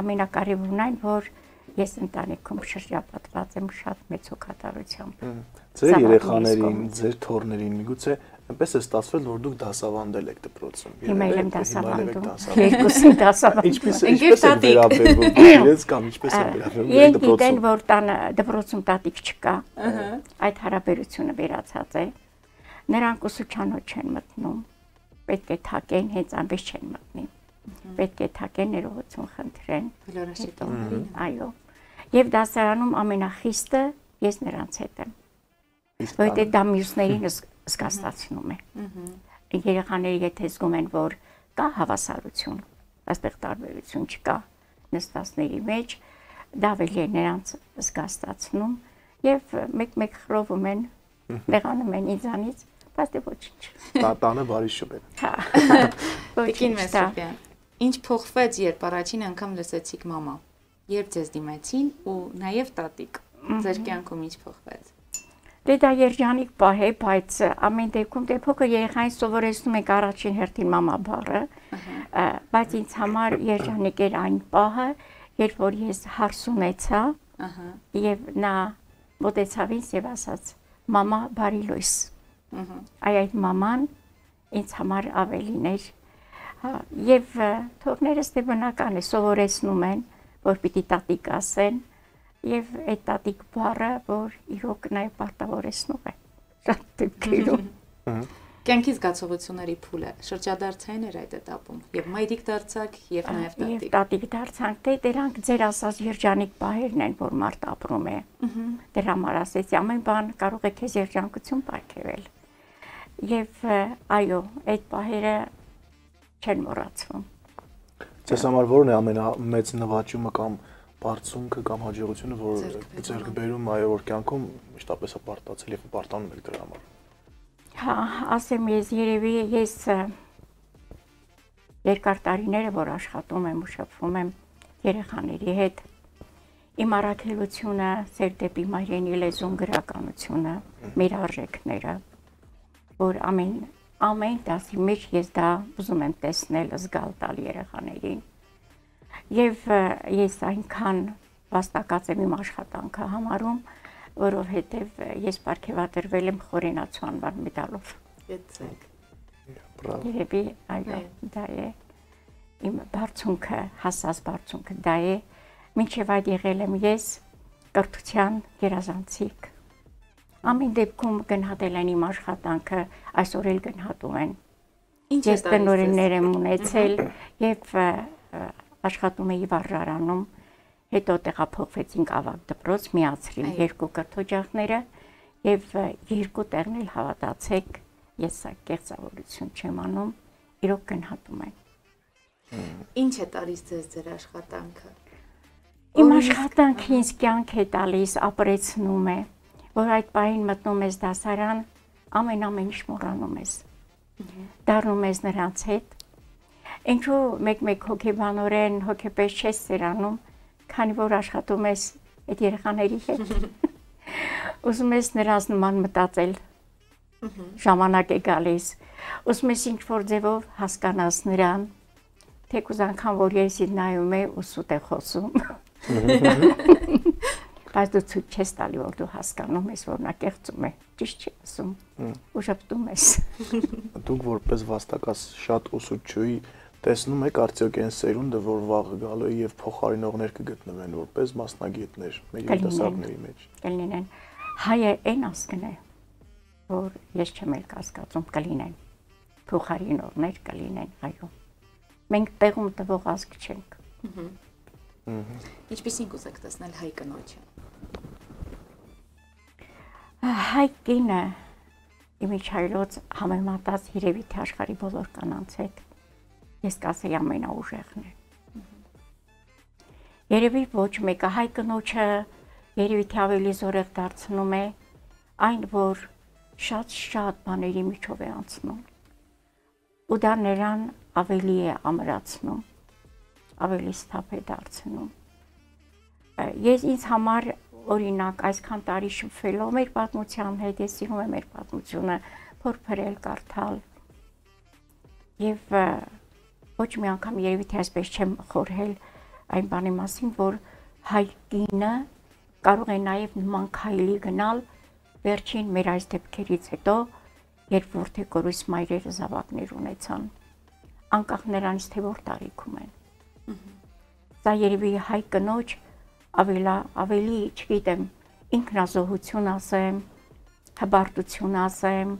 ամենակարևորն այն, որ ես ընտանիքում շրջապատված եմ շատ մեծ հոգատարությամբ։ Ձեր երեխաներին, ձեր թոռներին միգուցե այնպես է ստացվել, որ դուք դասավանդել եք դպրոցում։ Հիմա եմ դասավանդում, երկուսին դասավանդում։ Ինչպես է վերաբերվում իրենց կամ ինչպես է վերաբերվում իրենք դպրոցում։ Գիտեն, որ դպրոցում տատիկ չկա, այդ հարաբերությունը վերացած է։ Նրանք ուսուցչանոց չեն մտնում, պետք է թակեն, հենց այնպես չեն մտնի։ Պետք է թակեն, ներողություն խնդրեն։ Այո։ Եվ դասարանում ամենախիստը ես նրանց հետ եմ։ Որտե դա մյուսներին զգաստացնում է։ Երեխաները եթե զգում են, որ կա հավասարություն, այստեղ տարբերություն չկա նստածների մեջ, դա ավելի է նրանց զգաստացնում եւ մեկ-մեկ խռովում են, տեղանում են ինձանից, բայց դե ոչինչ։ Տանը բարի շուտ է։ Հա։ Տիկին Մեսրոպյան, ինչ փոխվեց, երբ առաջին անգամ լսեցիք մամա, երբ ձեզ դիմեցին ու նաեւ տատիկ, ձեր կյանքում ինչ փոխվեց։ Դե դա երջանիկ պահ է, բայց ամեն դեպքում դե փոքր երեխային սովորեցնում ենք առաջին հերթին մամա բառը, բայց ինձ համար երջանիկ էր այն պահը, երբ որ ես հարց ունեցա, եւ նա մոտեցավ ինձ եւ ասաց. «Մամա, բարի լույս»։ Այդ մաման ինձ համար ավելին էր, եւ թողներս դե բնական է սովորեցնում են, որ պիտի տատիկ ասեն, եւ այդ տատիկ բառը, որ իրոք նաեւ պարտավորեցնում է շատ դեպքերում։ Կյանքի զգացողությունների փուլը շրջադարձային էր այդ этаպում, եւ մայրիկ դարձակ եւ նաեւ տատիկ։ Եվ տատիկ դարձանք, դե դրանք ձեր ասած երջանիկ պահերն են, որ մարդ ապրում է։ Դրա համար ասեցի, ամեն բան կարող է քեզ երջանկություն պարգևել։ Եվ այո, այդ պահերը չեն մոռացվում։ Ձեզ համար ո՞րն է ամենամեծ նվաճումը կամ բարձունքը կամ հաջողությունը, որ ձեր բերում այո որ կյանքում մշտապես ապարտացել եւ պարտանում եք դրա համար։ Հա, ասեմ ես երևի ես երկար տարիներ է որ աշխատում եմ ու շփվում եմ երեխաների հետ։ Իմ առաքելությունը ծեր դեպի մայրենի լեզուն գրականությունը, մեր արժեքները, որ ամեն դասի մեջ ես դա ուզում եմ տեսնել, զգալ տալ երեխաներին։ Եվ ես այնքան վաստակած եմ իմ աշխատանքը համարում, որովհետև ես պարգևատրվել եմ խորենացու անվան մեդալով։ Գեցեք։ Երևի այո, դա է իմ բարձունքը, հասած բարձունքը դա է, մինչև այդ եղել եմ ես կրթության գերազանցիկ։ Ամեն դեպքում գնահատել են իմ աշխատանքը, այսօր էլ գնահատում են։ Ես տնօրեններ եմ ունեցել եւ աշխատում էի վարժարանում, հետո տեղափոխվեցինք ավագ դպրոց, միացրին երկու կրթօջախները եւ երկու տեղն էլ հավատացեք, ես կեղծավորություն չեմ անում, իրոք գնահատում եմ։ Ինչ է տալիս ձեր աշխատանքը։ Իմ աշխատանքը ինձ կյանք է տալիս, ապրեցնում է, որ այդ պահին մտնում ես դասարան, ամեն ինչ մոռանում ես։ Դառնում ես նրանց հետ։ Ինչու մեկ հոգեբանորեն, հոգեպես չես սերանում, քանի որ աշխատում ես այդ երեխաների հետ։ Ուզում ես նրանց նման մտածել։ Ժամանակ է գալիս։ Ուզում ես ինչ-որ ձևով հասկանաս նրան, թեկուզ անգամ որ ես նայում եմ ու սուտ է խոսում։ Բայց դու ցույց չես տալի, որ դու հասկանում ես, որ նա կեղծում է, ճիշտ չի ասում, ու ժպտում ես։ Դուք որպես վաստակած շատ ուսուցչուհի տեսնում եք արդյոք այն սերունդը, որ վաղը գալու է եւ փոխարինողներ կգտնվեն որպես մասնագետներ մեր երիտասարդների մեջ։ Կլինեն։ Հայը այն ազգն է, որ ես չեմ էլ կասկածում կլինեն։ Փոխարինողներ կլինեն, այո։ Մենք տեղում տվող ազգ չենք։ Ինչպեսին կուզեք տեսնել հայ կնոջը։ Հայ կինը իմիջայլոց համեմատած երևի թե աշխարհի բոլոր կանանց հետ ես կասեի ամենաուժեղն է։ Երևի ոչ մեկը հայ կնոջը երևի թե ավելի զորեղ դարձնում է այն, որ շատ բաների միջով է անցնում։ Ու դա նրան ավելի է ամրացնում, ավելի սթափ է դարձնում։ Ես ինձ համար օրինակ այսքան տարի շփվելով մեր պատմության հետ, ես սիրում եմ մեր պատմությունը փորփրել, կարդալ։ Եվ ոչ մի անգամ երևի թե այսպես չեմ խորհել այն բանի մասին, որ հայ կինը կարող է նաև նման քայլի գնալ վերջին մեր այս դեպքերից հետո, երբ որդեգորույս մայրերը զավակներ ունեցան, անկախ նրանից թե որ տարիքում են։ Սա երևի հայ կնոջ ավելի, չգիտեմ, ինքնազոհություն ասեմ, հբարտություն ասեմ,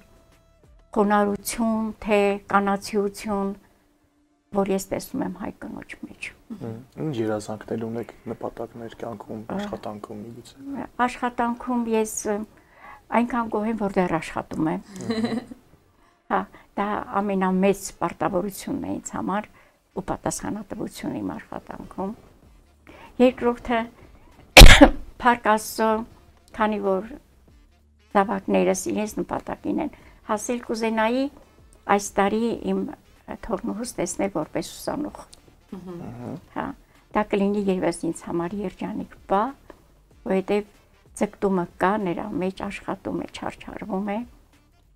խոնարհություն, թե կանացիություն, որ ես տեսնում եմ հայ կնոջ մեջ։ Ինչ երազանքներ ունեք, նպատակներ կյանքում, աշխատանքում միգուցե։ Աշխատանքում ես այնքան գոհ եմ, որ դեռ աշխատում եմ։ Հա, դա ամենամեծ պարտավորությունն է ինձ համար ու պատասխանատվություն իմ աշխատանքում։ Երկրորդը Փառք Աստծո, քանի որ զավակներս իրենց նպատակին են հասել, կուզենայի այս տարի իմ թորնուհուս տեսնել որպես ուսանող։ Հա, դա կլինի երևս ինձ համար երջանիկ բա, որովհետև ձգտումը կա, նրա մեջ աշխատում է, չարչարվում է,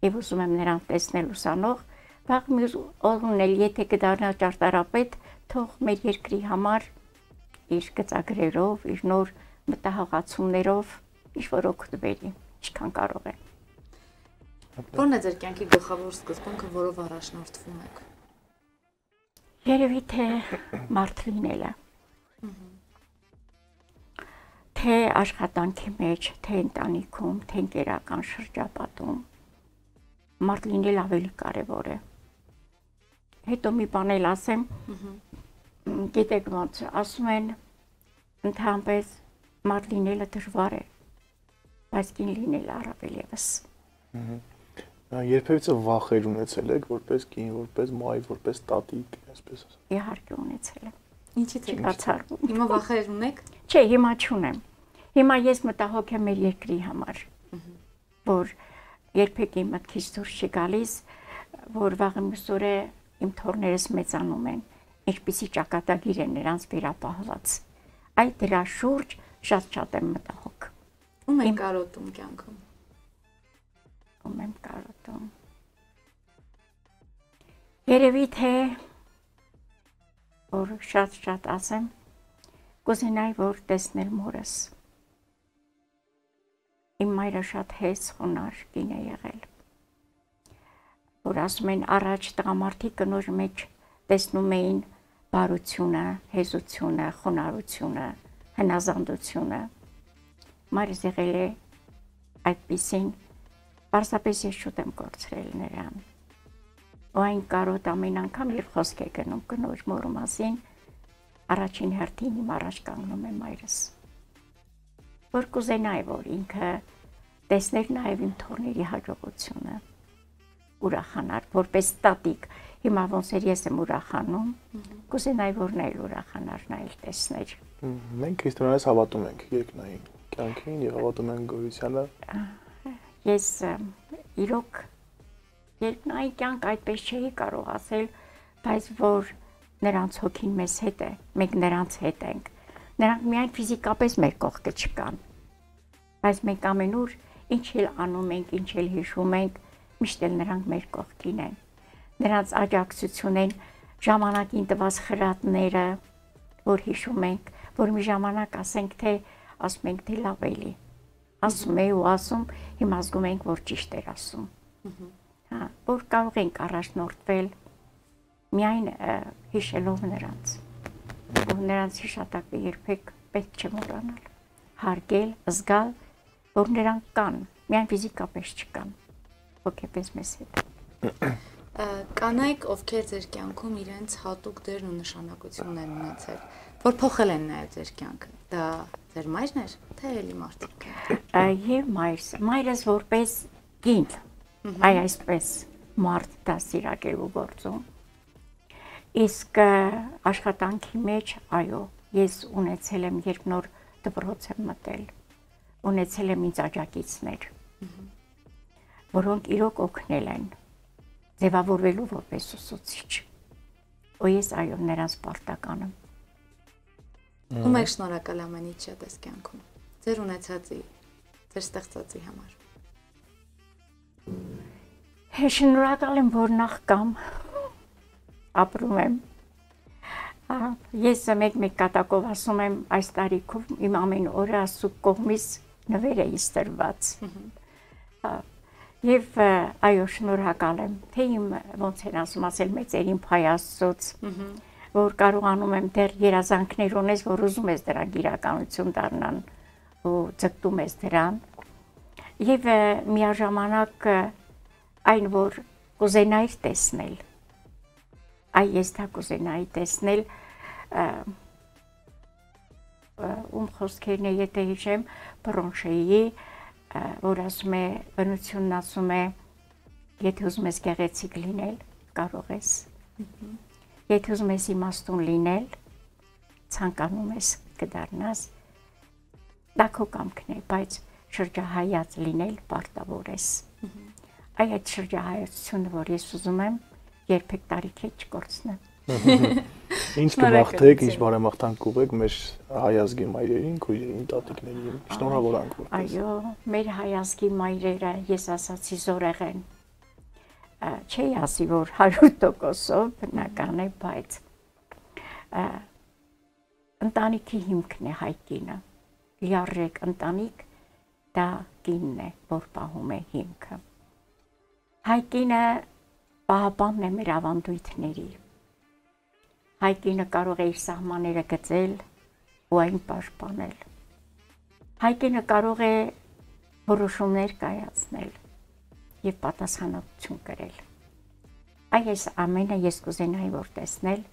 եւ ուզում եմ նրան տեսնել ուսանող, վաղ մի օրն էլ եթե կդառնա ճարտարապետ, թող մեր երկրի համար իր գծագրերով, իր նոր մտահղացումներով ինչ-որ օգտվելի, ինչքան կարող է։ Ո՞րն է ձեր կյանքի գլխավոր սկզբունքը, որով առաջնորդվում եք։ Երևի թե մարդ լինելը։ Թե աշխատանքի մեջ, թե ընտանիքում, թե ընկերական շրջապատում մարդ լինել ավելի կարևոր է։ Հետո մի բան էլ ասեմ, գիտեք ոնց, ասում են ընդհանրապես մարդ լինելը դժվար է, բայց կին լինելը առավել ևս։ Երբևիցե վախեր ունեցել եք որպես կին, որպես մայր, որպես տատիկ, այսպես ասած։ Իհարկե ունեցել եմ։ Ինչի՞ց եք բացառվում։ Հիմա վախեր ունեք։ Չէ, հիմա չունեմ։ Հիմա ես մտահոգ եմ մեր երկրի համար, որ երբեք իմ մտքից դուրս չի գալիս, որ վաղը մյուսօրե իմ թորներս մեծանում են, ինչպիսի ճակատագիր է նրանց վերապահված։ Այդ դրա շուրջ շատ եմ մտահոգ։ Ում եք կարոտում կյանքում։ Ում եմ կարոտում։ Երևի թե որ շատ ասեմ, կուզենայի որ տեսնել մորս։ Իմ մայրը շատ հեզ խոնար կին է եղել, որ ասում են առաջ տղամարդիկ կնոջ մեջ տեսնում էին բարությունը, հեզությունը, խոնարհությունը, հնազանդությունը։ Մայրս եղել է այդպիսին, պարզապես ես շուտ եմ կորցրել նրան։ ու այն կարոտ ամեն անգամ երբ խոսք է գնում կնոջ մորու մասին, առաջին հերթին իմ առաջ կանգնում է մայրս։ Որ կուզենայի, որ ինքը տեսներ նաև իմ թորների հաջողությունը, ուրախանար, որպես տատիկ, հիմա ոնց էր ես եմ ուրախանում, կուզենայի, որ նա էլ ուրախանար, նա էլ տեսներ։ Մենք քրիստոնյաներս հավատում ենք երկնային կյանքին եւ հավատում ենք գոյությանը։ Ես իրոք երկնային կյանք այդպես չէի կարող ասել, բայց որ նրանց հոգին մեզ հետ է, մենք նրանց հետ ենք։ Նրանք միայն ֆիզիկապես մեր կողքը չկան, բայց մենք ամենուր ինչ էլ անում ենք, ինչ էլ հիշում ենք, միշտ էլ նրանք մեր կողքին են։ Նրանց աջակցություն են ժամանակին տված խրատները, որ հիշում ենք, որ մի ժամանակ ասենք թե ասում ենք թե լավ էլի։ Ասում է ու ասում, հիմա զգում ենք, որ ճիշտ էր ասում։ Հա, որ կարող ենք առաջնորդվել միայն հիշելով նրանց։ Ու նրանց հիշատակը երբեք պետք չէ մոռանալ։ Հարգել, զգալ, որ նրանք կան, միայն ֆիզիկապես չկան, հոգեպես մեզ հետ։ Կանայք, ովքեր ձեր կյանքում իրենց հատուկ դերն ու նշանակությունն են ունեցել, որ փոխել են նաև ձեր կյանքը, դա ձեր մայրն էր, թե էլի մարդիկ։ Եվ մայրս որպես կին, այսպես մարդ դաստիարակելու գործում։ Իսկ աշխատանքի մեջ, այո, ես ունեցել եմ, երբ նոր դպրոց եմ մտել, ունեցել եմ ինձ աջակիցներ, որոնք իրոք օգնել են ձևավորվելու որպես ուսուցիչ։ Ու ես այո նրանց պարտական եմ։ Ում եք շնորհակալ ամեն ինչ շատ ես կյանքում, ձեր ունեցածի, ձեր ստեղծածի համար։ Շնորհակալ եմ, որ նախ կամ ապրում եմ։ Ես մեկ կատակով ասում եմ, այս տարիքով իմ ամեն օրը Աստծո կողմից նվեր է իստրված։ Եվ այո, շնորհակալ եմ, թե իմ ոնց են ասել մեծերին փայ Աստծոց, որ կարողանում եմ դեռ երազանքներ ունես, որ ուզում ես դրանք իրականություն դառնան ու ձգտում ես դրան։ Եվ միաժամանակ այն, որ կուզենայի տեսնել, ես դա կուզենայի տեսնել, ում խոսքերն է, եթե հիշեմ, Բրոնշեի, որ ասում է, բնությունն ասում է, եթե ուզում ես գեղեցիկ լինել, կարող ես, եթե ուզում ես իմաստուն լինել, ցանկանում ես կդառնաս, դա քո կամքն է, բայց շրջահայաց լինել պարտավոր ես։ Այդ շրջահայացությունը, որ ես ուզում եմ, երբեք տարիք է չկորցնեմ։ Ինչ կմաղթեք, ինչ բարեմաղթանք կուղեք մեր հայազգի մայրերին, քույրերին, տատիկներին, շնորհավորանք որպես։ Այո, մեր հայազգի մայրերը, ես ասացի զորեղ են։ Չի ասի, որ 100%-ով բնական է, բայց ընտանիքի հիմքն է հայ կինը։ Լիարժեք ընտանիք դա կինն է, որ պահում է հիմքը։ Հայ կինը պահապանն է մեր ավանդույթների։ Հայ կինը կարող է իր սահմանները գծել ու այն պաշտպանել։ Հայ կինը կարող է որոշումներ կայացնել եւ պատասխանատվություն կրել։ Այս ամենը ես կուզենայի որ տեսնել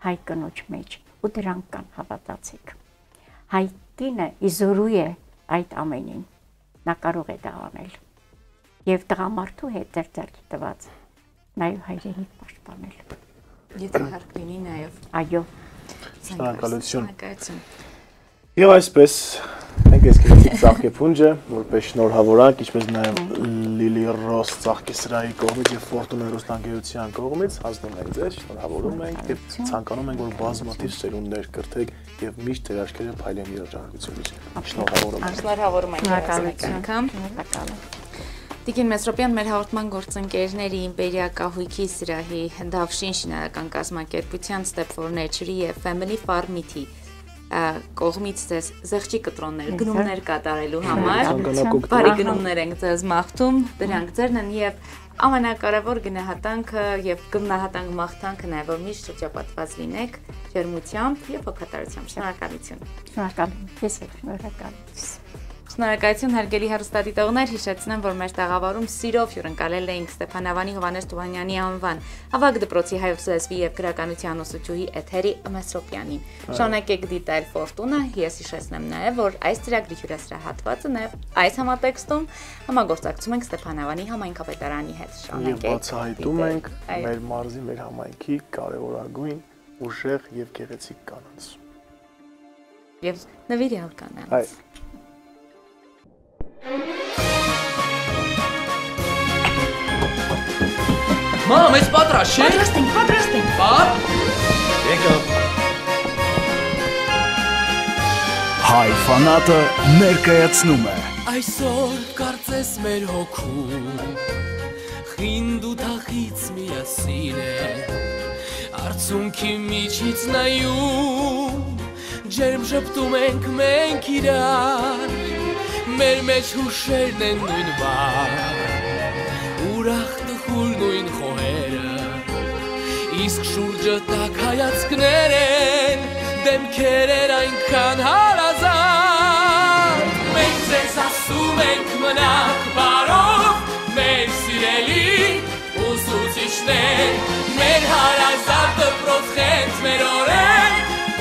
հայ կնոջ մեջ ու դրանք կան, հավատացեք։ Հայ կինը իզորու է այդ ամենին, նա կարող է դա անել։ Եվ տղամարդու հետ ձեռք տված նաև հայրենիք պաշտպանել։ Եթե հարկ լինի նաև։ Այո։ Շնորհակալություն։ Եվ այսպես մենք այս գեղեցիկ ծաղկեփունջը որպես շնորհավորանք, ինչպես նաև Լիլի Ռոս ծաղկեսրահի կողմից եւ Ֆորտունա Ռուսնագերության կողմից հանձնում ենք ձեզ, շնորհավորում ենք եւ ցանկանում ենք որ բազմաթիվ սերունդներ կրթեք եւ միշտ ձեր աչքերը փայլեն երջանկությունից։ Շնորհավորում ենք։ Շնորհավորում ենք։ Տիկին Մեսրոպյան, մեր հաղորդման գործընկերների Իմպերիա կահույքի սրահի Դավշին շինարարական կազմակերպության Step for Nature եւ Family Farm-ի կողմից ձեզ զեղչի կտրոններ, գնումներ կատարելու համար, բարի գնումներ ենք ձեզ մաղթում, դրանք ձերն են եւ ամենակարևոր գնահատանքը եւ գնահատանք մաղթանքը նաեւ որ միշտ շրջապատված լինեք ջերմությամբ եւ հոգատարությամբ։ Շնորհակալություն։ Շնորհակալ եմ։ Ես շնորհակալ եմ։ Շնորհակալություն հարգելի հեռուստադիտողներ, հիշեցնեմ, որ մեր տաղավարում սիրով հյուրընկալել էինք Ստեփանավանի Հովհաննես Թումանյանի անվան Ավագ դպրոցի հայոց լեզվի եւ գրականության ուսուցչուհի Էթերի Մեսրոպյանին։ Շնորհակեք դիտել Ֆորտունա, ես հիշեցնեմ նաեւ, որ այս ծրագրի հյուրասրահատվածը նաեւ այս համատեքստում համագործակցում ենք Ստեփանավանի համայնքապետարանի հետ։ Շնորհակալություն։ Բացահայտում ենք մեր մարզի, մեր համայնքի կարևորագույն, ուժեղ եւ գեղեցիկ կանանց։ Եվ նվիրյալ կանանց։ Մամ, ես պատրաստ չէ՞։ Պատրաստ ենք։ Պապ։ Եկավ։ Հայ ֆանատը ներկայացնում է։ Այսօր կարծես մեր հոգում խինդ ու թախից միասին է, արցունքի միջից նայում, ջերմ շպտում ենք մենք իրար, մեր մեջ հուշերն են նույն բար, ուրախ տխուր նույն խոհերը, իսկ շուրջը տակ հայացքներ են, դեմքեր են այնքան հարազատ, մենք ձեզ ասում ենք մնաք բարով, մեր սիրելի ուսուցիչներ, մեր հարազատ դպրոց խենթ մեր օրեր,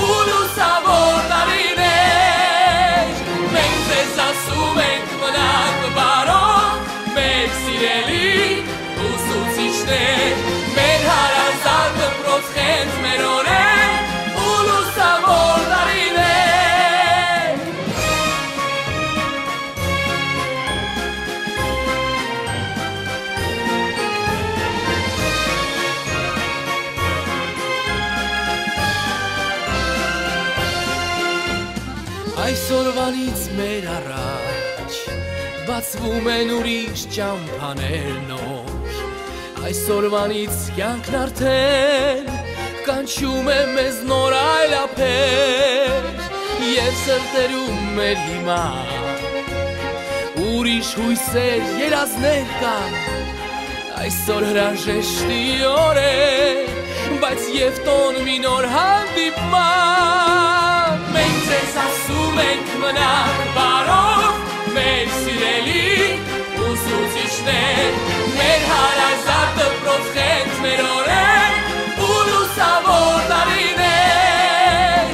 ու լուսավոր տարիներ, մենք ձեզ ասում ենք մնաք բարով, մեր սիրելի ուսուցիչներ, մեր հարազատ դպրոց խենթ մեր օրեր, ու լուսավոր տարիներ։ Այսօրվանից մեր առաջ բացվում են ուրիշ ճամփաներ նոր, այսօրվանից կյանքն արդեն կանչում է մեզ նոր այլափեր, և սրտերում մեր հիմա ուրիշ հույսեր, երազներ կան, այսօր հրաժեշտի օր է, բայց և տոն մի նոր հանդիպման, մենք ձեզ ասում ենք մնաք բարով, մեր սիրելի ուսուցիչներ, մեր հարազատ դպրոց խենթ մեր օրեր, ու լուսավոր տարիներ,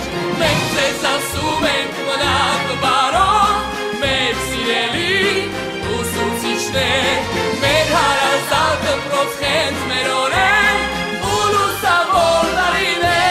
մենք ձեզ ասում ենք մնաք բարով, մեր սիրելի ուսուցիչներ, մեր հարազատ դպրոց խենթ մեր օրեր, ու լուսավոր տարիներ։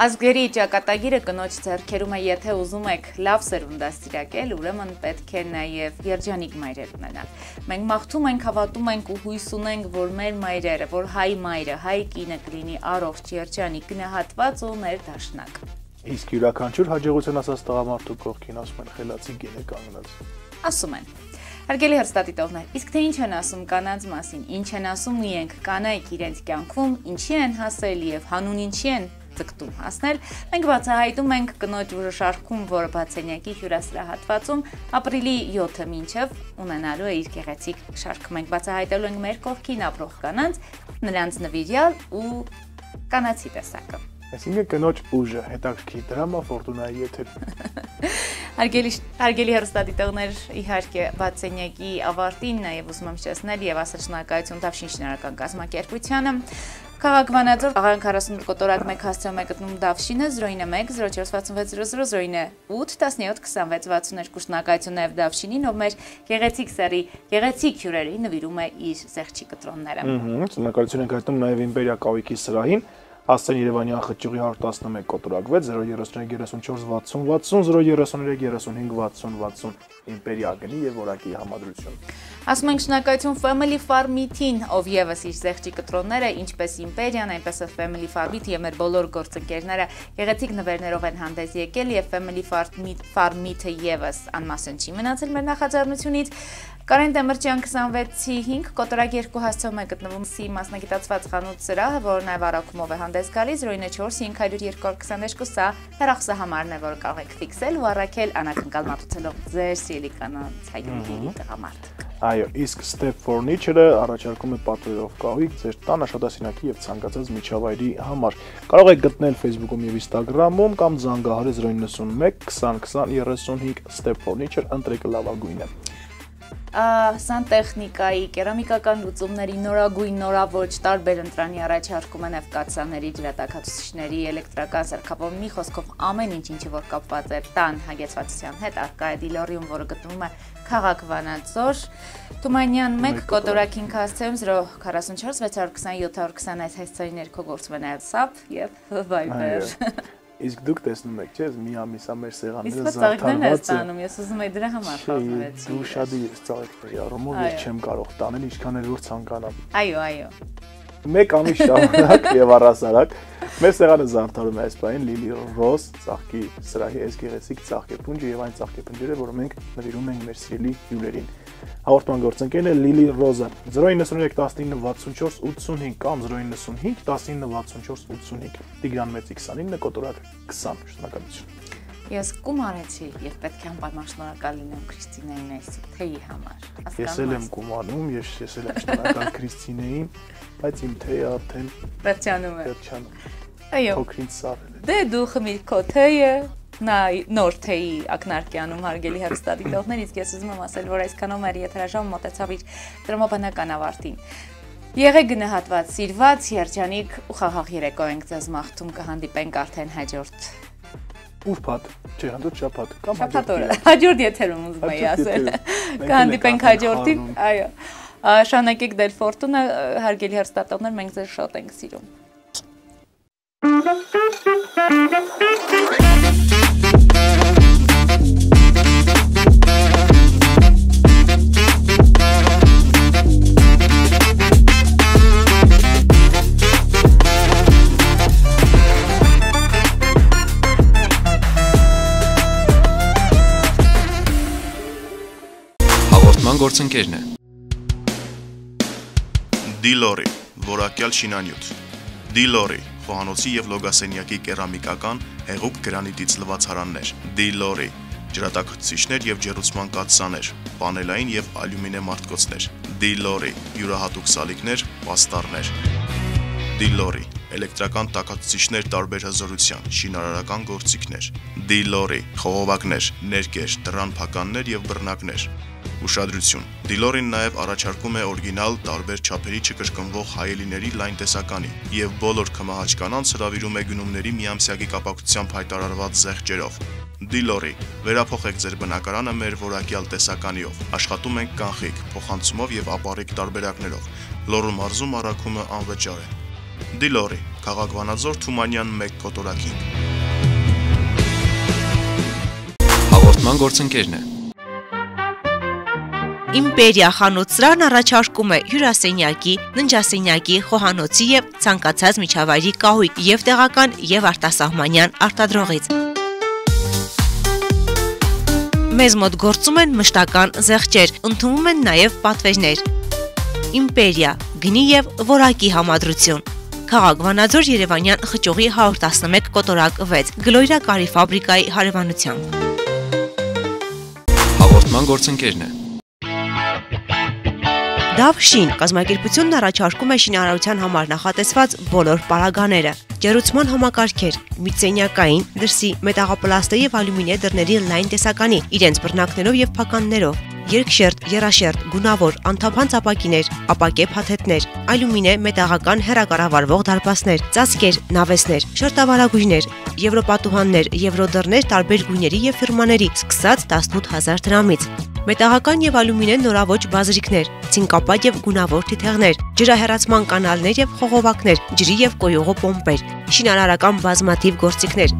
Ազգերի ճակատագիրը կնոջ ձեռքերում է, եթե ուզում եք լավ սերունդ դաստիարակել, ուրեմն պետք է նաև երջանիկ մայրեր ունենալ։ Մենք մաղթում ենք, հավատում ենք ու հույս ունենք, որ մեր մայրերը, որ հայ մայրը, հայ կինը կլինի առողջ, երջանիկ, գնահատված ու ներդաշնակ։ Իսկ յուրաքանչյուր հաջողություն ասած տղամարդու կողքին ասում են խելացի գին է կանգնած։ Ասում են։ Հարգելի հեռուստադիտողներ, իսկ թե ինչ են ասում կանանց մասին, ինչ են ասում իրենք կանայք իրենց կյանքում, ինչի են հասել եւ հանուն ինչի են ձգտում հասնել, մենք բացահայտում ենք կնոջ ուժաշարքում, որը բացենյակի հյուրասրահատվածում ապրիլի 7-ը մինչև ունենալու է իր գեղեցիկ շարքը։ Մենք բացահայտելու ենք մեր կողքին ապրող կանանց, նրանց նվիրյալ ու կանացի տեսակը։ Այսինքն կնոջ ուժը, հետաքրքիր դրամա Ֆորտունայի եթեր։ Հարգելի հեռուստադիտողներ, իհարկե բացենյակի ավարտին նաև ուզում եմ շնորհել եւ ասել շնորհակալություն Դավշին շինարարական կազմակերպությանը։ Քաղաք Վանաձոր, աղան 48 կոտորակ 1 հասցեում է գտնում Դավշինը 091 0466 008 1726 շնորհակալություն նաև Դավշինին, ով մեր գեղեցիկ սերի, գեղեցիկ հյուրերի նվիրում է իր զեղչի կտրոնները։ Շնորհակալություն ենք հայտնում նաև Իմպերիա կահույքի սրահին, Ասեն Երևանյան խճուղի 111 կոտորակ 6 033 34 60 60 033 35 60 Իմպերիա գնի եւ որակի համադրություն։ Ասում ենք շնորհակալություն Family Farm-ին, ով եւս իր զեղչի կտրոնները, ինչպես Իմպերիան, այնպես էլ Family Farm-ը եւ մեր բոլոր գործընկերները գեղեցիկ նվերներով են հանդես եկել եւ Family Farm-ը եւս անմասն չի մնացել մեր նախաձեռնությունից։ Կարեն Դեմիրճյան 26-ի 5 կոտորակ 2 հասցեում է գտնվում սի մասնագիտացված խանութ սրահը, որը նաև առաքումով է հանդես գալիս 094 500 222 սա հեռախոսահամարն է, որ կարող եք ֆիքսել ու առաքել անակնկալ մատուցելով ձեր սիրելի կանանց հայտնի տղամարդիկ։ Այո, իսկ Step Furniture-ը առաջարկում է պատվերով կահույք ձեր տան աշխատասենյակի եւ ցանկացած միջավայրի համար։ Կարող եք գտնել Facebook-ում եւ Instagram-ում կամ զանգահարել 091 20 20 35 Step Furniture ընտրեք լավագույնը։ Սանտեխնիկայի, կերամիկական լուծումների, նորագույն, նորաոճ, տարբեր ընտրանի առաջարկում են կաթսաների, ջրատաքացուցիչների, էլեկտրական սարքավորումների, մի խոսքով ամեն ինչ, ինչը որ կապված է տան հագեցվածության հետ, առկա է Դիլորիում, որը գտնվում է Քաղաք Վանաձոր, Թումանյան 1 կոտորակ 5 հասցեում 044 620 720 այս հասցեի ներքո գործում է նաև SAP եւ Viber։ Իսկ դուք տեսնում եք, չէ՞, մի ամիս ամեր սեղանները զարդարված են։ Իսկ ծաղիկներն ես տանում, ես ուզում եմ դրա համար խաղացի։ Դու շատ ես ծաղիկների առումով ես չեմ կարող տանել, ինչքան էլ որ ցանկանամ։ Այո։ Մեկ ամիս շարունակ եւ առասարակ մեր սեղանը զարդարում է այս բանին Lily Rose ծաղկի սրահի այս գեղեցիկ ծաղկեփունջը եւ այն ծաղկեփունջերը, որը մենք նվիրում ենք մեր սիրելի հյուրերին։ Հաղորդման գործընկերն է Lily Rose-ը 093 19 64 85 կամ 095 19 64 85 Տիգրան Մեծի 29 կոտորակ 20 շնորհակալություն։ Ես կումարեցի եւ պետք է անպայման շնորհակալ լինեմ Քրիստինային այս թեյի համար։ Ես էլ եմ կումանում, ես էլ եմ շնորհակալ Քրիստինեին, բայց իմ թեյը արդեն վերջանում է։ Այո։ Փոքրինչ սարել է։ Դե դու խմիր քո թեյը, նա նոր թեյի ակնարկյանում հարգելի հեռուստադիտողներ, իսկ ես ուզում եմ ասել, որ այսքանով մեր եթերաժամը մոտեցավ իր տրամաբանական ավարտին։ Եղեք գնահատված, սիրված, երջանիկ ու խաղաղ երեկո ենք ձեզ մաղթում, կհանդիպենք արդեն հաջորդ Ուրբաթ, չէ, հանդուրժ շաբաթ կամ շաբաթ օրը, հաջորդ եթերում ուզում եի ասել, կհանդիպենք հաջորդին, այո, շարունակեք Del Fortuna, հարգելի հեռուստադիտողներ, մենք ձեզ շատ ենք սիրում։ Գործընկերն է Դիլորի, որակյալ շինանյութ Դիլորի, խոհանոցի եւ լոգասենյակի կերամիկական հեղուկ գրանիտից լվացարաններ Դիլորի, ջրատաքացուցիչներ եւ ջեռուցման կաթսաներ, պանելային եւ ալյումինե մարտկոցներ Դիլորի, յուրահատուկ սալիկներ, պաստառներ Դիլորի, էլեկտրական տաքացուցիչներ տարբեր հզորության, շինարարական գործիքներ Դիլորի, խողովակներ, ներկեր, դռան փականներ եւ բռնակներ Ուշադրություն, Դիլորին նաև առաջարկում է օրիգինալ տարբեր չափերի չկրկնվող հայելիների լայն տեսականի եւ բոլոր քմահաճ կանանց հրավիրում է գնումների միամսյակի կապակցությամբ հայտարարված զեղչերով։ Դիլորի, վերափոխեք ձեր բնակարանը մեր որակյալ տեսականիով։ Աշխատում ենք կանխիկ, փոխանցումով եւ ապառիկ տարբերակներով։ Լոռու մարզում առաքումը անվճար է։ Դիլորի, Քաղաք Վանաձոր, Թումանյան 1 կոտորակին։ Հաղորդման գործընկերն է Իմպերիա խանութսրահն առաջարկում է հյուրասենյակի, ննջասենյակի, խոհանոցի եւ ցանկացած միջավայրի կահույք եւ տեղական եւ արտասահմանյան արտադրողից։ Մեզ մոտ գործում են մշտական զեղչեր, ընդունվում են նաեւ պատվերներ։ Իմպերիա, գնի եւ որակի համադրություն։ Քաղաք Վանաձոր Երևանյան խճուղի 111 կոտորակ 6 Գլոյրա կարի ֆաբրիկայի հարևանությամբ։ Հաղորդման գործընկերն է Դավշին կազմակերպությունն առաջարկում է շինարարության համար նախատեսված բոլոր պարագաները։ ջերուցման համակարգեր, միծենյակային, դրսի, մետաղապլաստե եւ ալյումինե դռների լայն տեսականի, իրենց բռնակներով եւ փականներով, երկշերտ, երաշերտ, գունավոր, անթափանց ապակիներ, ապակե փաթեթներ, ալյումինե մետաղական հեռակառավարվող դարպասներ, ծածկեր, նավեսներ, շերտավարագույրներ, եվրոպատուհաններ, եվրոդռներ տարբեր գույների եւ ֆիրմաների, սկսած 18000 դրամից, մետաղական եւ ալյումինե նորաոճ բազրիկներ, ցինկապատ եւ գունավոր թիթեղներ, ջրահեռացման կանալներ եւ խողովակներ, ջրի եւ կոյուղու պոմպեր, շինարարական բազմաթիվ գործիքներ,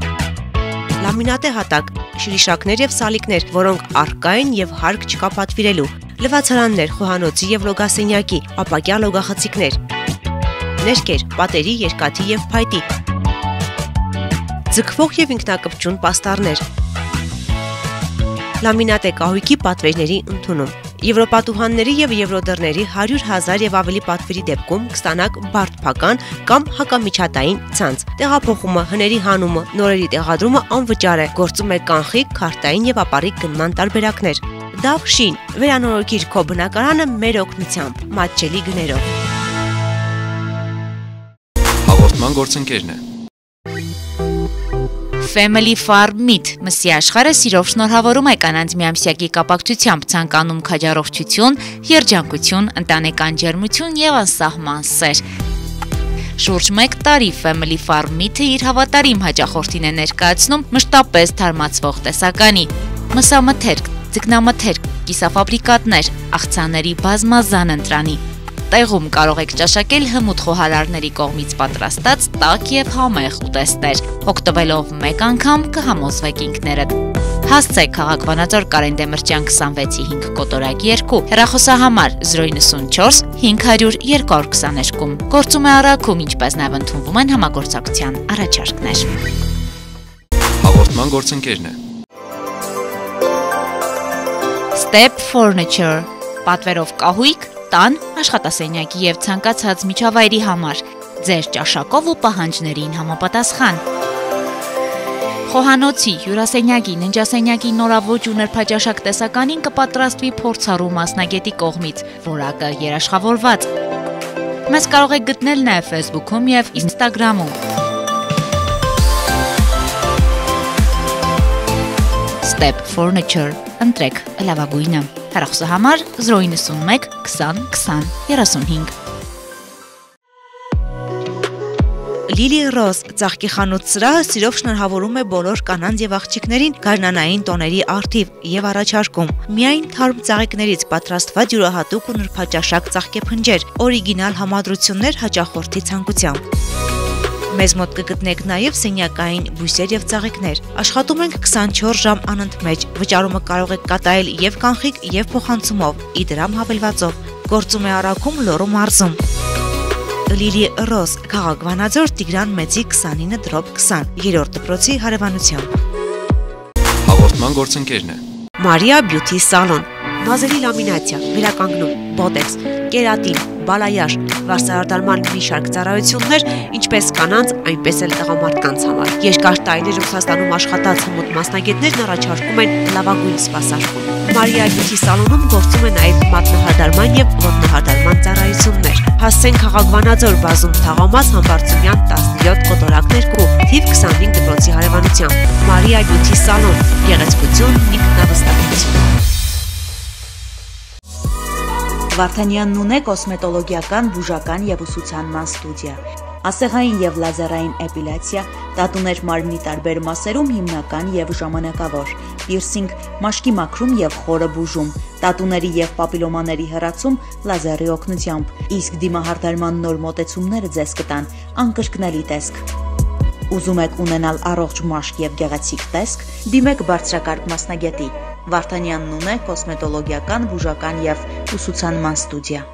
լամինատե հատակ, շրիշակներ եւ սալիկներ, որոնք առկա են եւ հարկ չկա պատվիրելու, լվացարաններ, խոհանոցի եւ լոգասենյակի, ապակյա լոգախցիկներ, ներկեր, պատերի, երկաթի եւ փայտի, ձգվող եւ ինքնակպչուն պաստառներ, լամինատե կահույքի պատվերների ընդունում, եվրոպատուհանների եւ եվրոդռների 100,000 եւ ավելի պատվերի դեպքում կստանաք բարդ փական կամ հակամիջատային ցանց։ Տեղափոխումը, հների հանումը, նորերի տեղադրումը անվճար է։ Գործում է կանխիկ, քարտային եւ ապառիկ գնման տարբերակներ։ Դավ շին, վերանորոգիր քո բնակարանը մեր օգնությամբ, մատչելի գներով։ Հաղորդման գործընկերն է Family Farm Meat մսի աշխարհը սիրով շնորհավորում է կանանց միամսյակի կապակցությամբ ցանկանում քաջառողջություն, երջանկություն, ընտանեկան ջերմություն եւ անսահման սեր։ Շուրջ 1 տարի Family Farm Meat-ը իր հավատարիմ հաճախորդին է ներկայացնում մշտապես թարմացվող տեսականի, մսամթերք, ձկնամթերք, կիսաֆաբրիկատներ, աղցանների բազմազան ընտրանի։ Տեղում կարող եք ճաշակել հմուտ խոհարարների կողմից պատրաստած տաք եւ համեղ ուտեստներ։ Օգտվելով մեկ անգամ կհամոզվեք ինքներդ։ Հասցեք Քաղաք Վանաձոր Կարեն Դեմիրճյան 26-5 կոտորակ 2 հեռախոսահամար 094 500 222։ Գործում է առաքում, ինչպես նաև ընդունվում են համագործակցության առաջարկներ։ Հաղորդման գործընկերն է Step Furniture պատվերով կահույք տան, աշխատասենյակի եւ ցանկացած միջավայրի համար, ձեր ճաշակով ու պահանջներին համապատասխան։ Խոհանոցի, հյուրասենյակի, ննջասենյակի նորաոճ ու նրբաճաշակ տեսականին կպատրաստվի փորձառու մասնագետի կողմից, որակը երաշխավորված։ Մեզ կարող եք գտնել նաեւ Facebook-ում եւ Instagram-ում։ Step Furniture, ընտրեք լավագույնը։ Հեռախոսահամար 091 20 20 35 Լիլի Ռոզ ծաղկի խանութ սրահը սիրով շնորհավորում է բոլոր կանանց եւ աղջիկներին գարնանային տոների առթիվ եւ առաջարկում։ Միայն թարմ ծաղիկներից պատրաստված յուրահատուկ ու նրբաճաշակ ծաղկեփնջեր, օրիգինալ համադրություններ հաճախորդի ցանկությամբ։ Մեզ մոտ կգտնեք նաև սենյակային բույսեր եւ ծաղիկներ։ Աշխատում ենք 24 ժամ անընդմեջ։ Վճարումը կարող եք կատարել եւ կանխիկ եւ փոխանցումով, իդրամ հավելվածով։ Գործում է առաքում Լոռու մարզում։ Լիլի Ռոզ, Քաղաք Վանաձոր, Տիգրան Մեծի 29/20, 3-րդ դպրոցի հարևանությամբ։ Հաղորդման գործընկերն է Մարիա Բյութի սալոն, բազելի լամինացիա, վերականգնում, բոտեքս, կերատին, բալայաշ, վարսահարդարման մի շարք ծառայություններ, ինչպես կանանց, այնպես էլ տղամարդկանց համար։ Երկար տարիներ Ռուսաստանում աշխատած հմուտ մասնագետներն առաջարկում են լավագույն սպասարկում։ Մարիա Բյութի սալոնում գործում է նաև մատնահարդարման եւ ոտնահարդարման ծառայություններ։ Հասցեն Քաղաք Վանաձոր, բազում Թաղամաս, Համբարձումյան 17 կոտորակ 2, թիվ 25 դպրոցի հարևանությամբ։ Մարիա Բյութի սալոն, գեղեցկություն, ինքնավստահություն։ Վարդանյանն ունե կոսմետոլոգիական, բուժական եւ ուսուցանման ստուդիա, ասեղային եւ լազերային էպիլյացիա, տատուներ մարմնի տարբեր մասերում հիմնական եւ ժամանակավոր, պիրսինգ, մաշկի մաքրում եւ խորը բուժում, տատուների եւ պապիլոմաների հեռացում լազերի օգնությամբ, իսկ դիմահարդարման նոր մոտեցումները ձեզ կտան անկրկնելի տեսք։ Ուզում եք ունենալ առողջ մաշկ եւ գեղեցիկ տեսք, դիմեք բարձրակարգ մասնագետի։ Վարդանյանն ունե կոսմետոլոգիական, բուժական եւ ուսուցանման ստուդիա։